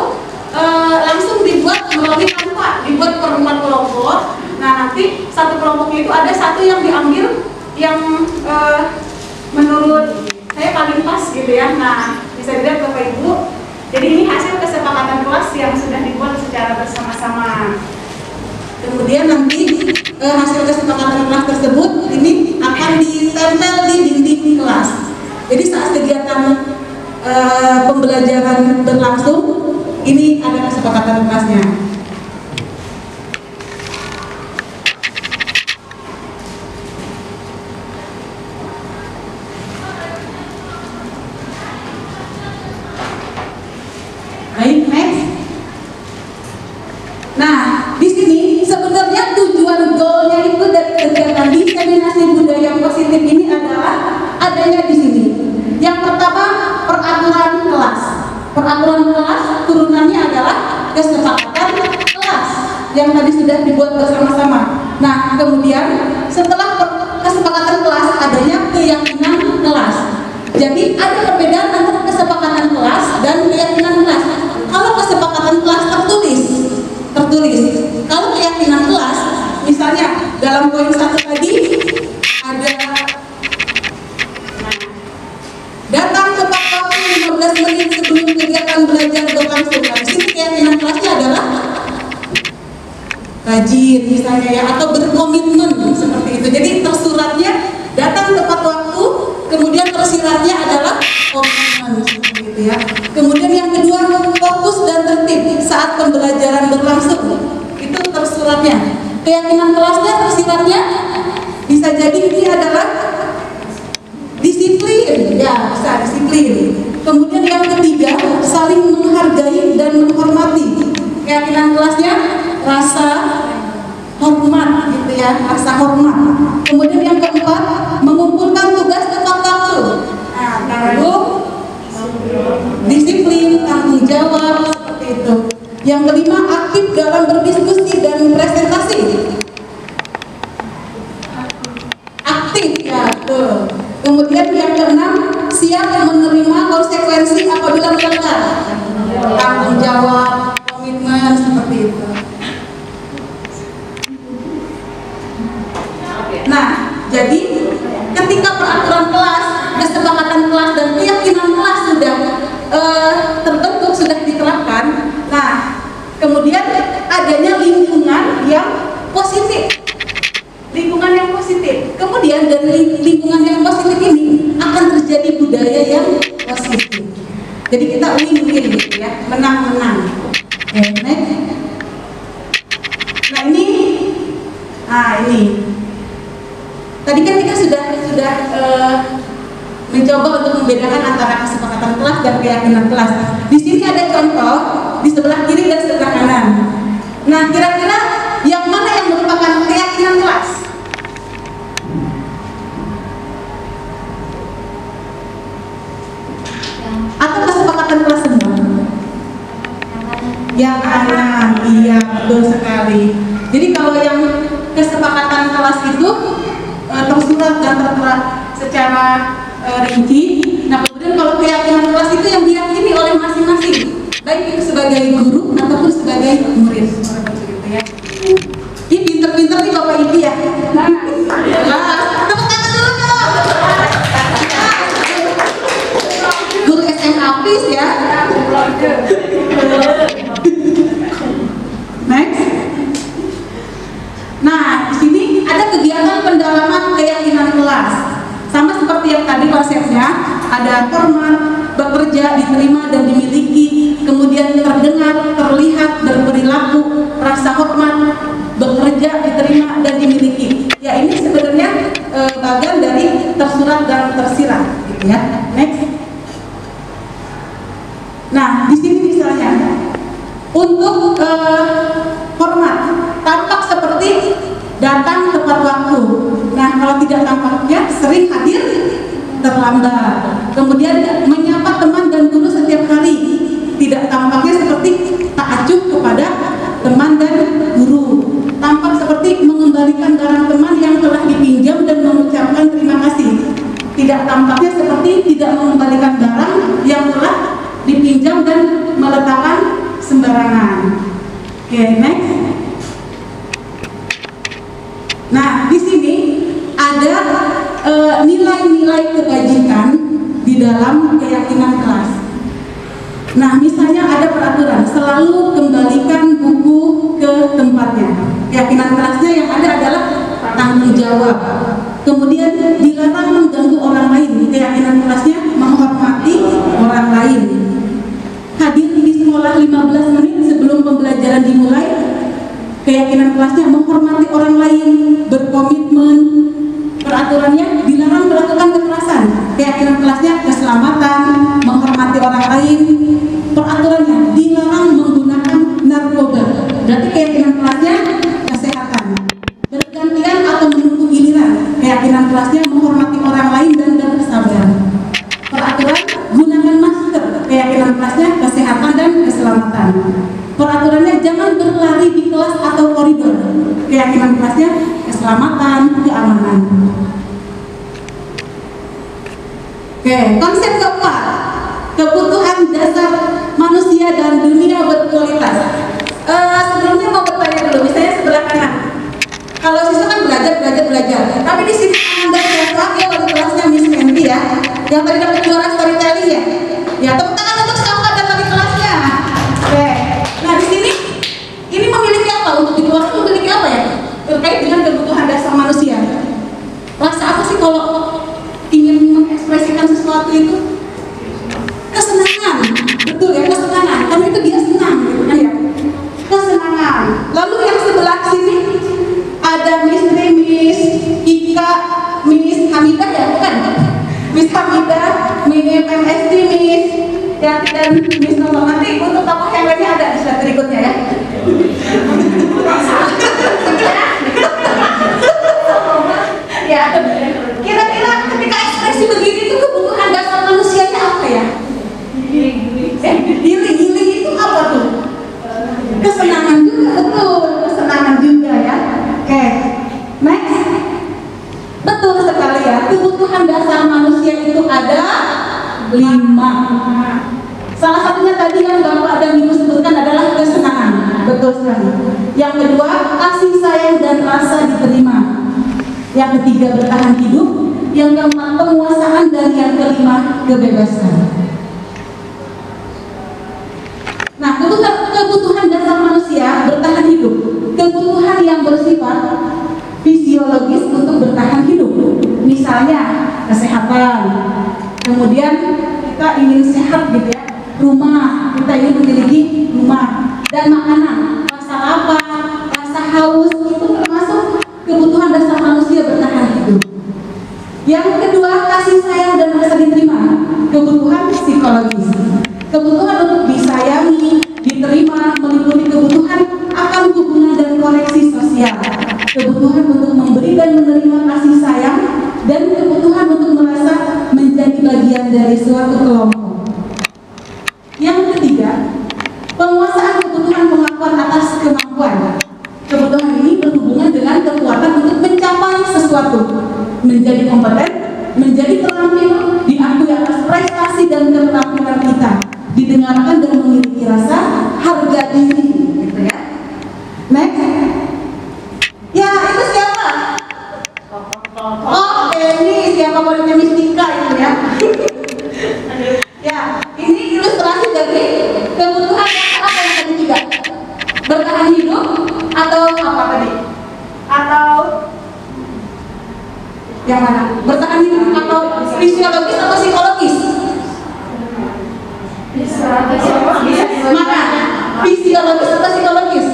langsung dibuat melalui Canva, dibuat per 4 kelompok. Nah, nanti satu kelompoknya itu ada satu yang diambil yang menurut saya paling pas gitu ya. Nah, bisa dilihat Bapak Ibu. Jadi ini hasil kesepakatan kelas yang sudah dibuat secara bersama-sama. Kemudian nanti hasil kesepakatan kelas tersebut ini akan ditempel di dinding kelas. Jadi saat kegiatan pembelajaran berlangsung, ini ada kesepakatan kelasnya. Baik, next. Nah, di sini sebenarnya tujuan goalnya itu dari kegiatan diseminasi budaya positif ini adalah adanya di sini. Yang pertama, peraturan kelas. Peraturan kelas turunannya adalah kesepakatan kelas yang tadi sudah dibuat bersama-sama. Nah, kemudian setelah kesepakatan kelas adanya keyakinan kelas. Jadi ada perbedaan antara kesepakatan kelas dan keyakinan kelas. Kalau kesepakatan kelas tertulis. Kalau keyakinan kelas, misalnya dalam poin 1 tadi ada datang tepat waktu 15 menit sebelum kegiatan belajar berlangsung. Nah, di sini keyakinan kelasnya adalah rajin misalnya ya, atau berkomitmen seperti itu. Jadi tersuratnya datang tepat waktu, kemudian tersiratnya adalah komitmen seperti itu ya. Kemudian yang kedua, fokus dan tertib saat pembelajaran berlangsung. Itu tersuratnya. Keyakinan kelasnya tersiratnya bisa jadi ini adalah disiplin, ya bisa disiplin. Kemudian yang ketiga, saling menghargai dan menghormati. Keyakinan kelasnya rasa hormat gitu ya, rasa hormat. Kemudian yang keempat, mengumpulkan tugas tepat waktu. Nah, lalu disiplin, tanggung jawab, seperti itu. Yang kelima, aktif dalam berdiskusi dan presentasi. Aktif ya, betul. Kemudian yang keenam, siap menerima konsekuensi apabila melanggar. Tanggung jawab, komitmen, seperti itu. Nah, jadi ketika peraturan kelas, kesepakatan kelas dan keyakinan kelas sudah terbentuk, sudah diterapkan, nah kemudian adanya lingkungan yang positif. Lingkungan yang positif. Kemudian dari lingkungan yang positif ini akan terjadi budaya yang positif. Jadi kita win-win gitu ya, menang-menang. Oke, next. Nah ini. Tadi kan kita sudah mencoba untuk membedakan antara kesepakatan kelas dan keyakinan kelas. Di sini ada contoh di sebelah kiri dan sebelah kanan. Nah, kira-kira yang mana yang merupakan keyakinan kelas? Atau kesepakatan kelas semua? Yang kanan, iya betul sekali. Jadi kalau yang kesepakatan kelas itu tersurat dan tertera secara rinci. Nah, kemudian kalau keyakinan kelas itu yang diyakini oleh masing-masing, baik itu sebagai guru ataupun sebagai murid. Gitu ya. Ini pinter-pinter nih Bapak Ibu ya. Tepuk tangan dulu dong. Guru SMA Apis ya. Next. Nah, di sini ada kegiatan pendalaman keyakinan kelas. Sama seperti yang tadi konsepnya, ada hormat, bekerja, diterima dan dimiliki, kemudian terdengar, terlihat, berperilaku, rasa hormat, bekerja, diterima dan dimiliki. Ya, ini sebenarnya bagian dari tersurat dan tersirat, gitu ya. Next. Nah, di sini misalnya untuk hormat tampak seperti datang tepat waktu. Nah, kalau tidak tampaknya sering hadir terlambat. Kemudian menyapa teman dan guru setiap hari. Tidak tampaknya seperti tak acuh kepada teman dan guru. Tampak seperti mengembalikan barang teman yang telah dipinjam dan mengucapkan terima kasih. Tidak tampaknya seperti tidak mengembalikan barang yang telah dipinjam dan meletakkan sembarangan. Oke, next. Nah, di sini ada nilai-nilai kebajikan di dalam keyakinan kelas. Nah, misalnya ada peraturan selalu kembalikan buku ke tempatnya. Keyakinan kelasnya yang ada adalah tanggung jawab. Kemudian dilarang mengganggu orang lain. Keyakinan kelasnya menghormati orang lain. Hadir di sekolah 15 menit sebelum pembelajaran dimulai. Keyakinan kelasnya menghormati orang lain, berkomitmen. Peraturannya dilarang melakukan kekerasan. Keyakinan kelasnya keselamatan, menghormati orang lain. Peraturannya dilarang menggunakan narkoba. Berarti keyakinan kelasnya kesehatan. Bergantian atau menunggu giliran. Keyakinan kelasnya menghormati orang lain dan bersabar. Peraturan gunakan masker. Keyakinan kelasnya kesehatan dan keselamatan. Peraturannya jangan berlari di kelas atau koridor. Keyakinan kelasnya keselamatan, keamanan. Oke, konsep keempat, kebutuhan dasar manusia dan dunia berkualitas. Sebelumnya mau bertanya dulu, misalnya sebelah kanan. Kalau siswa kan belajar. Tapi di sini Anda siapa? Ya, wali kelasnya Miss Henry ya, yang tadi dapat juara storytelling ya. Ya, tepuk tangan untuk siapa dan wali kelasnya. Oke. Nah, di sini ini memiliki apa? Untuk di kelas memiliki apa ya? Terkait dengan kebutuhan dasar manusia. Rasa apa sih kalau ingin mengekspresikan sesuatu itu? Kesenangan. Betul ya, kesenangan. Karena itu dia senang gitu kan ya. Kesenangan. Lalu yang sebelah sini ada Miss Ika, Miss Hamidah ya, bukan? Miss Hamidah, Miss MSD, Miss Yanti dan Miss Nova. Nanti untuk tokoh yang lainnya ada di slide berikutnya ya. Ya, kira-kira ketika ekspresi begini itu kebutuhan dasar manusianya apa ya? Healing itu apa tuh? Kesenangan juga, betul, kesenangan juga ya. Oke, next. Betul sekali ya, kebutuhan dasar manusia itu ada 5. Salah satunya tadi yang Bapak dan Ibu sebutkan adalah kesenangan. Betul sekali. Yang kedua, kasih sayang dan rasa diterima. Yang ketiga, bertahan hidup. Yang keempat, penguasaan. Dan yang kelima, kebebasan. Nah, kebutuhan dasar manusia bertahan hidup. Kebutuhan yang bersifat fisiologis untuk bertahan hidup. Misalnya, kesehatan. Kemudian kita ingin sehat gitu ya. Rumah, kita ingin memiliki rumah. Dan makanan, rasa lapar, rasa haus, itu termasuk kebutuhan dasar manusia bertahan hidup. Yang kedua, kasih sayang dan rasa diterima. Kebutuhan psikologis. Kebutuhan untuk disayangi, diterima, meliputi kebutuhan akan hubungan dan koneksi sosial. Kebutuhan untuk memberi dan menerima kasih sayang, dan kebutuhan untuk merasa menjadi bagian dari suatu kelompok. Yang ketiga, penguasaan kebutuhan pengakuan atas kemampuan. Kebutuhan ini berhubungan dengan kekuatan untuk mencapai sesuatu, menjadi kompeten, menjadi terampil, diakui atas prestasi dan keterampilan kita, didengarkan dan memiliki rasa harga diri, gitu ya. Next, ya itu siapa? Oh, ini siapa muridnya Mistika itu ya. Ya, ini ilustrasi dari kebutuhan apa yang tadi juga? Bertahan hidup atau apa tadi? Atau yang mana? Bertahan hidup atau fisiologis atau psikologis? Mana? Fisiologis atau psikologis?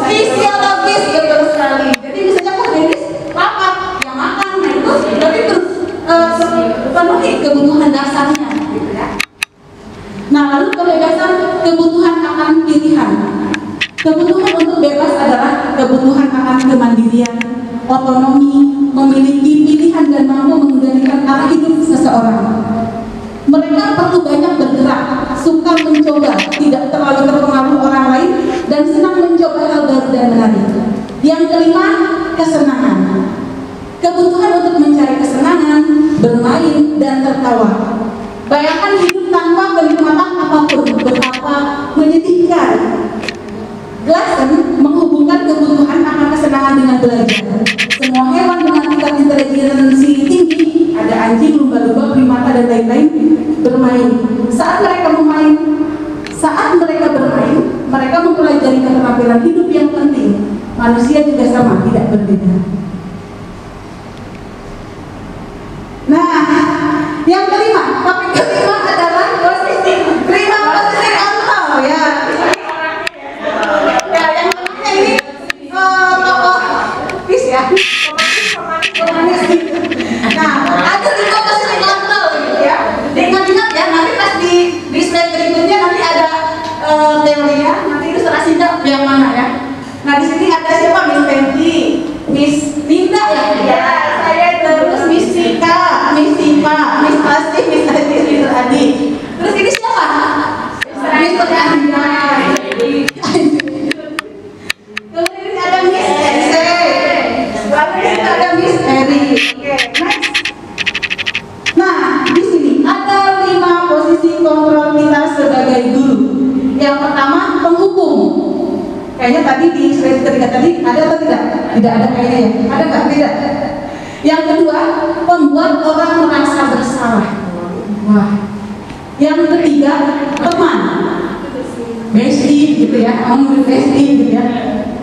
Fisiologis, betul sekali. Jadi misalnya kok Denis lapar, yang makan, nah itu berarti penuhi kebutuhan dasarnya, gitu ya. Nah, lalu kebebasan, kebutuhan akan pilihan. Kebutuhan untuk bebas adalah kebutuhan akan kemandirian, otonomi, memiliki pilihan dan mampu mengendalikan arah hidup seseorang. Mereka perlu banyak bergerak, suka mencoba, tidak terlalu terpengaruh orang lain, dan senang mencoba hal baru dan menarik. Yang kelima, kesenangan. Kebutuhan untuk mencari kesenangan, bermain, dan tertawa. Bayangkan hidup tanpa kenikmatan apapun, betapa menyedihkan. Glasson menghubungkan kebutuhan akan kesenangan dengan belajar. Semua hewan dengan tingkat intelijensi tinggi, ada anjing, lumba-lumba, primata, dan lain-lain, bermain. Saat mereka bermain, mereka mempelajari keterampilan hidup yang penting. Manusia juga sama, tidak berbeda. Nah, yang kelima, topik kelima adalah posisi kontrol ya. Ya, yang kelima ini tokoh bis ya. Nah, ada 5 posisi kontrol gitu ya. Ingat ya, nanti pas di slide berikutnya nanti ada teorinya, nanti ilustrasinya yang mana ya. Nah, di sini ada siapa? Miss Fenty, Miss Linda ya. Saya terus Miss Sika, Miss Sipa, Miss Asih, Miss Adi, Miss Adi. Terus ini siapa? Miss Andi. Kemudian ada Miss Ese. Lalu ada Miss Eri. Oke, next. Nah, di sini ada 5 posisi kontrol kita sebagai guru. Yang pertama, penghukum. Kayaknya tadi di slide ketiga tadi ada atau tidak? Tidak ada kayaknya ya. Ada nggak? Tidak. Yang kedua, pembuat orang merasa bersalah. Wah. Yang ketiga, teman. Bestie gitu ya, bestie gitu ya.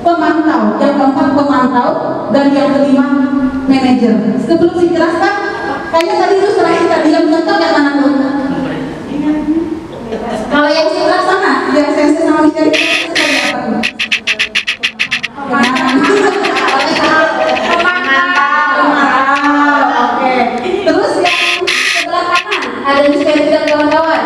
Pemantau. Yang keempat, pemantau. Dan yang kelima, manajer. Sebelum dijelaskan, kayaknya tadi ilustrasi tadi yang cocok yang mana tuh? Kalau yang sebelah sana, yang sensi sama misteri seperti apa tuh? Oke. Terus yang sebelah kanan ada misteri dan kawan-kawan.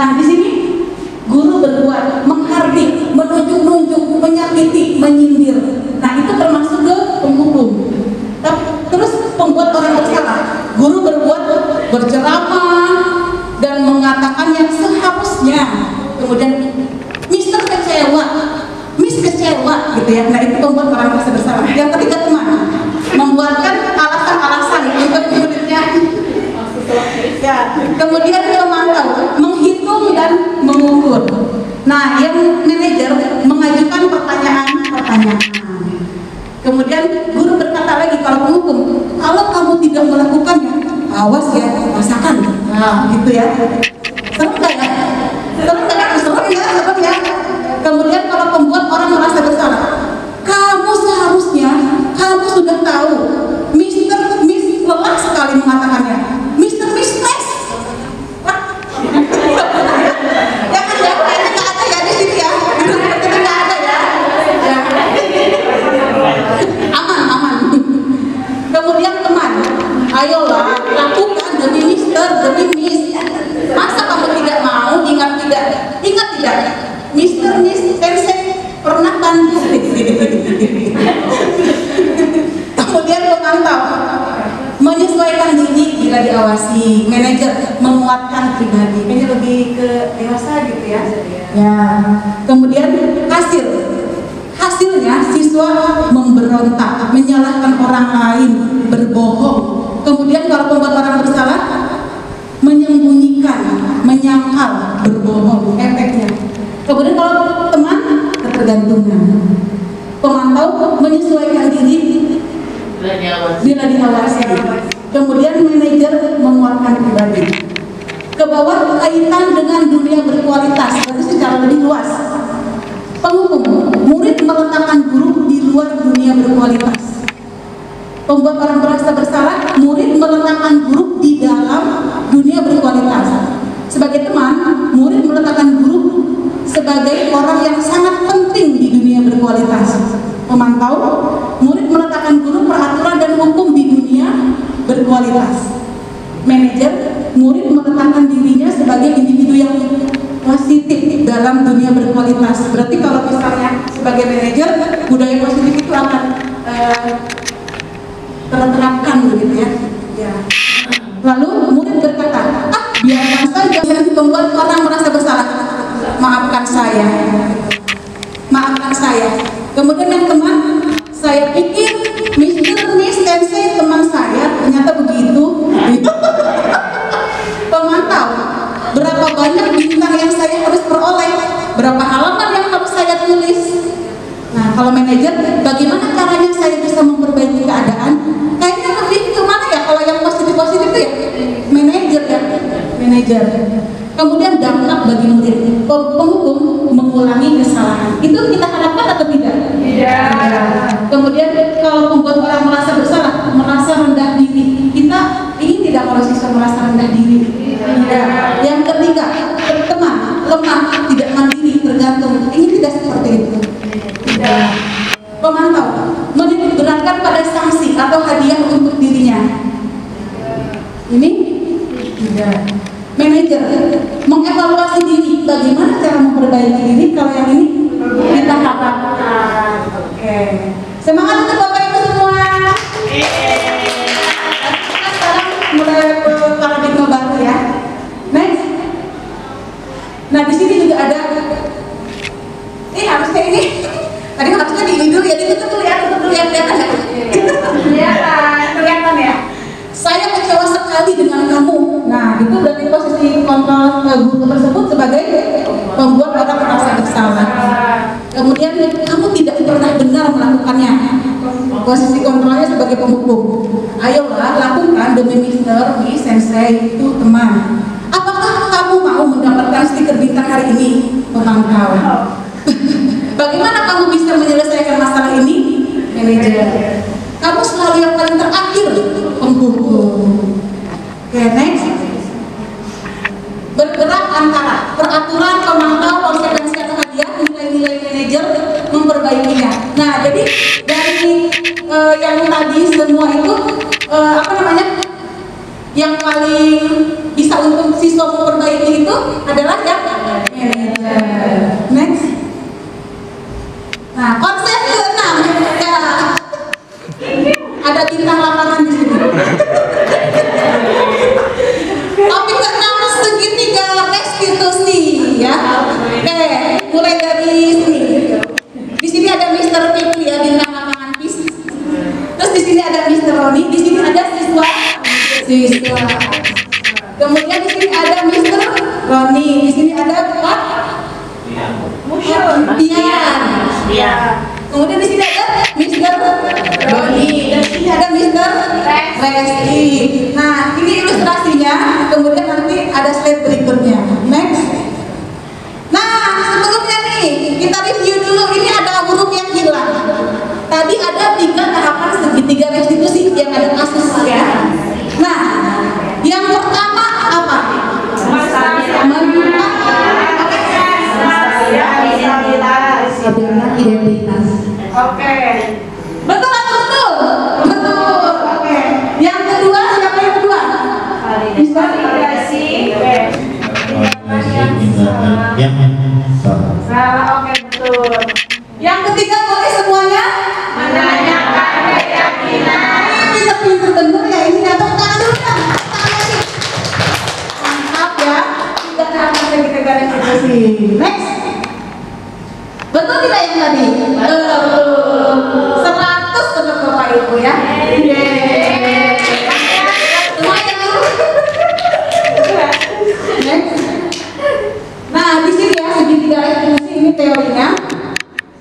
Nah, di sini guru berbuat, menghardik, menunjuk-nunjuk, menyakiti, menyindir. Nah, itu termasuk ke penghukum. Terus pembuat orang bersalah, guru berbuat, berceramah dan mengatakan yang seharusnya. Kemudian Mister kecewa, Miss kecewa, gitu ya. Nah, itu pembuat orang merasa bersalah. Yang ketiga teman, membuatkan alasan-alasan untuk muridnya. Ya, kemudian memantau, menghitung dan mengukur. Nah, yang manajer mengajukan pertanyaan-pertanyaan. Kemudian guru berkata lagi kalau penghukum, kalau kamu tidak melakukannya, awas ya, rasakan. Nah, gitu ya. Serem nggak ya? Serem nggak? Serem ya, serem ya. Kemudian kalau pembuat orang merasa bersalah, kamu seharusnya, kamu sudah tahu, Mister, Miss lelah sekali mengatakannya. Mister, Miss, Miss. Ya kan ya, kayaknya nggak ada ya di sini ya. Sepertinya nggak ada ya. Ya. Aman. Kemudian teman, ayolah lakukan demi Mister, demi Miss. Masa kamu tidak mau? Ingat tidak? Mister, Miss, Sensei pernah kan? Kemudian memantau, menyesuaikan diri bila diawasi. Manajer menguatkan pribadi. Ini lebih ke dewasa gitu ya. Ya. Kemudian hasilnya siswa memberontak, menyalahkan orang lain, berbohong. Kemudian kalau pembuat orang bersalah, menyembunyikan, menyangkal, berbohong. Efeknya. Kemudian kalau teman, ketergantungan. Pemantau menyesuaikan diri bila diawasi. Kemudian manajer menguatkan pribadi. Ke bawah kaitan dengan dunia berkualitas, berarti secara lebih luas. Penghukum, murid meletakkan guru di luar dunia berkualitas. Pembuat orang merasa bersalah, murid meletakkan guru di dalam dunia berkualitas. Sebagai teman, murid meletakkan guru sebagai orang yang sangat penting di dunia berkualitas. Memantau, murid meletakkan guru peraturan dan hukum di dunia berkualitas. Manajer, murid meletakkan dirinya sebagai individu yang positif dalam dunia berkualitas. Berarti kalau misalnya sebagai manajer, budaya positif itu akan terterapkan begitu ya. Ya. Lalu murid berkata, biarkan saja yang membuat orang merasa bersalah. Maafkan saya. Kemudian yang teman, saya pikir Mister, Miss, Sensei teman saya ternyata begitu. Pemantau, berapa banyak bintang yang saya harus peroleh, berapa halaman yang harus saya tulis. Nah, kalau manajer, bagaimana caranya saya bisa memperbaiki keadaan? Kayaknya lebih kemana ya? Kalau yang positif-positif itu ya manajer ya, manajer. Kemudian dampak bagi murid, penghukum mengulangi kesalahan. Itu kita harapkan atau tidak? Tidak. Kemudian kalau membuat orang merasa bersalah, merasa rendah diri, kita ingin tidak kalau siswa merasa rendah diri? Tidak. Yang ketiga, teman, lemah, tidak mandiri, tergantung. Ingin tidak seperti itu? Tidak. Pemantau, menitik beratkan pada sanksi atau hadiah untuk dirinya. Ini tidak. Manajer mengevaluasi diri, bagaimana cara memperbaiki diri. Kalau yang ini kita harapkan. Oke. Semangat untuk Bapak Ibu semua. Kita sekarang mulai ke paradigma baru ya. Next. Nah, di sini juga ada. Harusnya ini. Tadi harusnya di ini dulu ya, ditutup dulu ya, kelihatan ya? Kelihatan ya. Saya kecewa sekali dengan kamu. Nah, itu berarti posisi kontrol guru tersebut sebagai pembuat orang merasa bersalah. Kemudian kamu tidak pernah benar melakukannya. Posisi kontrolnya sebagai penghukum. Ayolah lakukan demi Mister, Miss, Sensei, itu teman. Apakah kamu mau mendapatkan stiker bintang hari ini? Pemantau. Bagaimana kamu bisa menyelesaikan masalah ini? Manajer. Kamu selalu yang paling terakhir, penghukum. Oke, next. Bergerak antara peraturan, pemantau, konsekuensi atau hadiah, nilai-nilai manajer, memperbaikinya. Nah, jadi dari yang tadi semua itu yang paling bisa untuk siswa memperbaiki itu adalah yang manajer. Next. Nah, konsep ke-6 ya. Ada bintang lapangan di sini. Topik ke-6 segitiga restitusi ya. Oke, mulai dari sini. Di sini ada Mr. Fikri ya, bintang lapangan PIS. Terus di sini ada Mr. Roni, di sini ada siswa. Kemudian di sini ada Mr. Roni, di sini ada Pak Pian. Kemudian di sini ada Mr. Roni, dan di sini ada Mr. Resti. Nah, ini ilustrasinya. Kemudian nanti ada slide berikutnya. Next. Nah, sebelumnya nih kita review dulu. Ini ada huruf yang hilang. Tadi ada 3 tahapan segitiga restitusi yang ada kasus ya. Nah, yang pertama apa? Stabilitas identitas. Oke. Betul atau betul? Betul. Oke. Yang kedua, siapa yang kedua? Validasi. Salah. Oke, betul. Yang ketiga boleh semuanya? Menanyakan keyakinan. Pinter-pinter bener ya ini. Tangan dulu ya. Mantap ya. Tiga tahapan segitiga restitusi. Next. Betul tidak yang tadi? Betul. 100 untuk Bapak Ibu ya. Semuanya dulu. Next. Nah, di sini ya segitiga restitusi ini teorinya.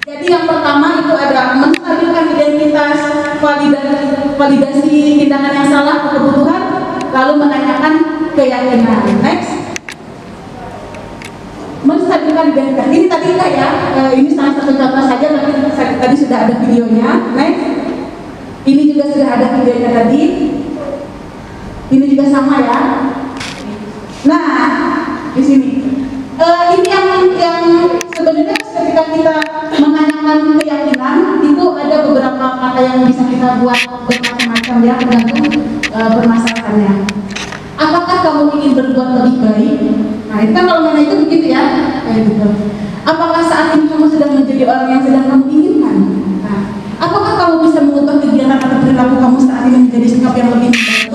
Jadi yang pertama itu ada menstabilkan identitas, validasi tindakan yang salah atau kebutuhan, lalu menanyakan keyakinan. Next. Menstabilkan identitas. Ini tadi enggak ya? Ini salah satu contoh saja, tapi tadi sudah ada videonya. Next. Ini juga sudah ada videonya tadi. Ini juga sama ya. Nah, di sini. Ini yang sebenarnya ketika kita menanyakan keyakinan itu ada beberapa kata yang bisa kita buat bermacam-macam ya, tergantung permasalahannya. Apakah kamu ingin berbuat lebih baik? Nah, itu kan kalau mana itu begitu ya, kayak gitu. Apakah saat ini kamu sedang menjadi orang yang sedang kamu inginkan? Nah, apakah kamu bisa mengubah kegiatan atau perilaku kamu saat ini menjadi sikap yang lebih baik?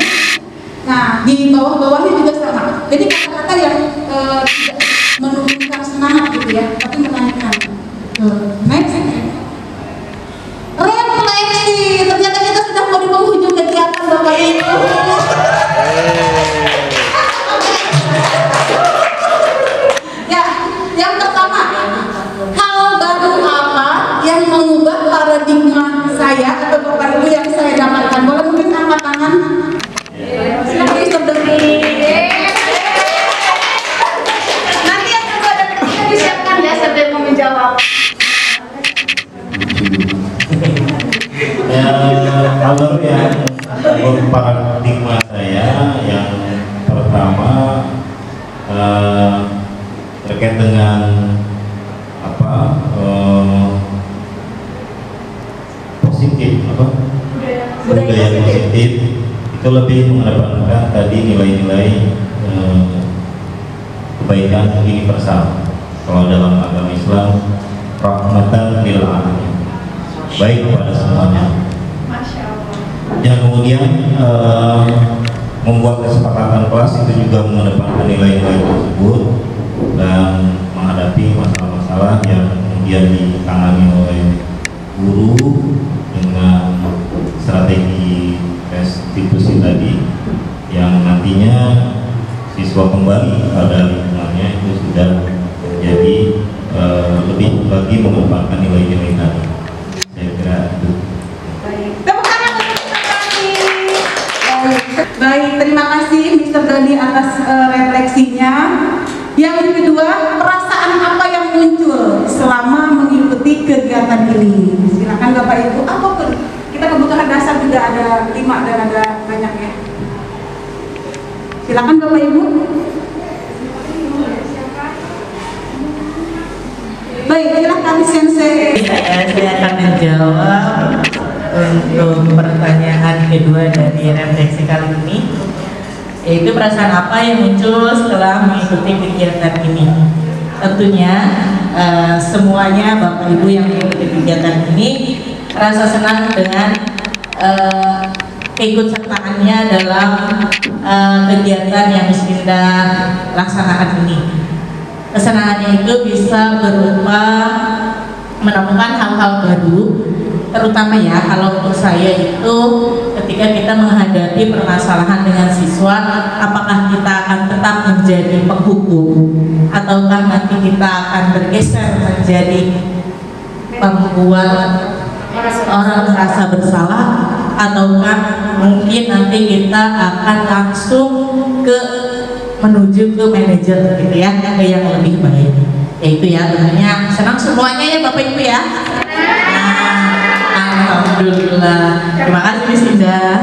Nah, di bawah-bawahnya juga sama. Jadi kata-kata yang tidak menurunkan semangat gitu ya, tapi menanyakan. Next. Refleksi. Ternyata kita sudah mau di penghujung kegiatan Bapak Ibu. Ya, yang pertama, hal baru apa yang mengubah paradigma saya atau Bapak Ibu yang saya dapatkan? Boleh mungkin angkat tangan? Silakan disedemi. Nanti yang kedua dan ketiga disiapkan ya sambil mau menjawab. Hal baru yang paradigma saya yang pertama terkait dengan positif budaya positif itu lebih mengedepankan tadi nilai-nilai kebaikan universal. Kalau dalam agama Islam rahmatan lil alamin, baik kepada semuanya. Yang kemudian membuat kesepakatan kelas itu juga mengedepankan nilai-nilai tersebut dan menghadapi masalah-masalah yang kemudian ditangani oleh guru dengan strategi restitusi tadi yang nantinya siswa kembali pada lingkungannya itu sudah menjadi lebih lagi mengedepankan nilai-nilai tadi. Saya kira itu. Baik, terima kasih Mr. Doni atas refleksinya. Yang kedua, perasaan apa yang muncul selama mengikuti kegiatan ini? Silakan Bapak Ibu, apapun. Kita kebutuhan dasar juga ada 5 dan ada banyak ya. Silakan Bapak Ibu. Baik, silakan Sensei. Saya akan menjawab untuk pertanyaan kedua dari refleksi kali ini. Yaitu perasaan apa yang muncul setelah mengikuti kegiatan ini. Tentunya semuanya Bapak Ibu yang mengikuti kegiatan ini rasa senang dengan keikutsertaannya dalam kegiatan yang Miss Indah laksanakan ini. Kesenangannya itu bisa berupa menemukan hal-hal baru, terutama ya kalau untuk saya itu ketika kita menghadapi permasalahan dengan siswa, apakah kita akan tetap menjadi penghukum ataukah nanti kita akan bergeser menjadi membuat orang merasa bersalah, ataukah mungkin nanti kita akan langsung menuju ke manajer gitu ya, ke yang lebih baik. Yaitu ya tentunya senang semuanya ya Bapak Ibu ya. Alhamdulillah. Terima kasih Miss Indah.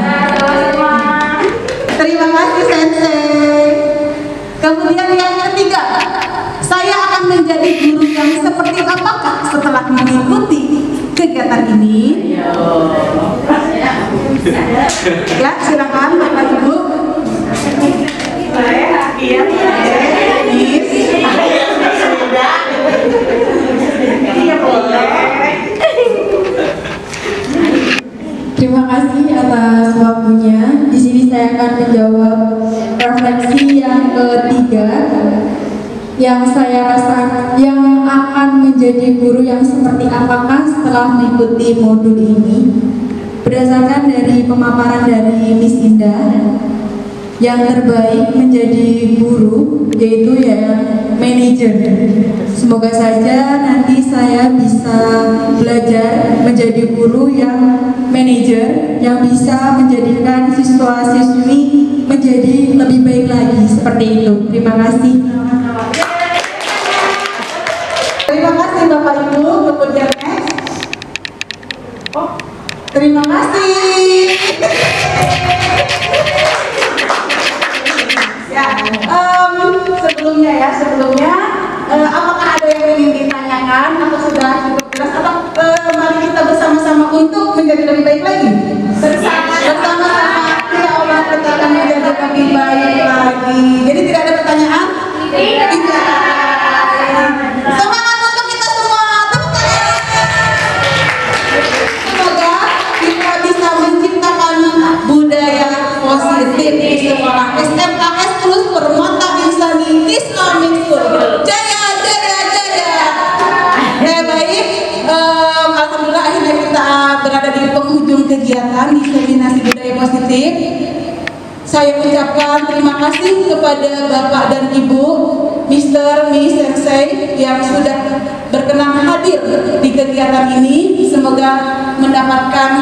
Terima kasih Sensei. Kemudian yang ketiga, saya akan menjadi guru yang seperti apakah setelah mengikuti kegiatan ini? Ya, silakan Bapak Ibu. Terima kasih atas waktunya. Di sini saya akan menjawab refleksi yang ketiga. Yang saya rasa yang akan menjadi guru yang seperti apakah setelah mengikuti modul ini. Berdasarkan dari pemaparan dari Miss Indah, yang terbaik menjadi guru yaitu ya manajer. Semoga saja nanti saya bisa belajar menjadi guru yang manajer yang bisa menjadikan siswa-siswi menjadi lebih baik lagi seperti itu. Terima kasih. Terima kasih Bapak Ibu. Kemudian next. Terima kasih. Ya, sebelumnya apakah ada yang ingin ditanyakan atau sudah cukup jelas atau mari kita bersama-sama untuk menjadi lebih baik lagi bersama-sama ya Allah kita akan menjadi lebih baik lagi. Jadi tidak ada pertanyaan? Tidak. Semangat untuk kita semua. Semoga kita bisa menciptakan budaya positif di sekolah. SMKS terus bermata insani Islamic School. Jaya, jaya, jaya. Baik. Alhamdulillah akhirnya kita berada di penghujung kegiatan diseminasi budaya positif. Saya ucapkan terima kasih kepada Bapak dan Ibu, Mr. Miss Sensei yang sudah berkenan hadir di kegiatan ini. Semoga mendapatkan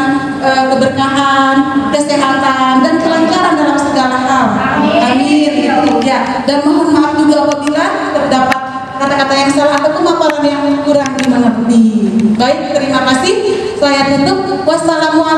keberkahan, kesehatan, dan kelancaran dalam segala hal. Amin. Ya, dan mohon maaf juga apabila terdapat kata-kata yang salah atau pemaparan yang kurang dimengerti. Baik, terima kasih. Saya tutup. Wassalamualaikum.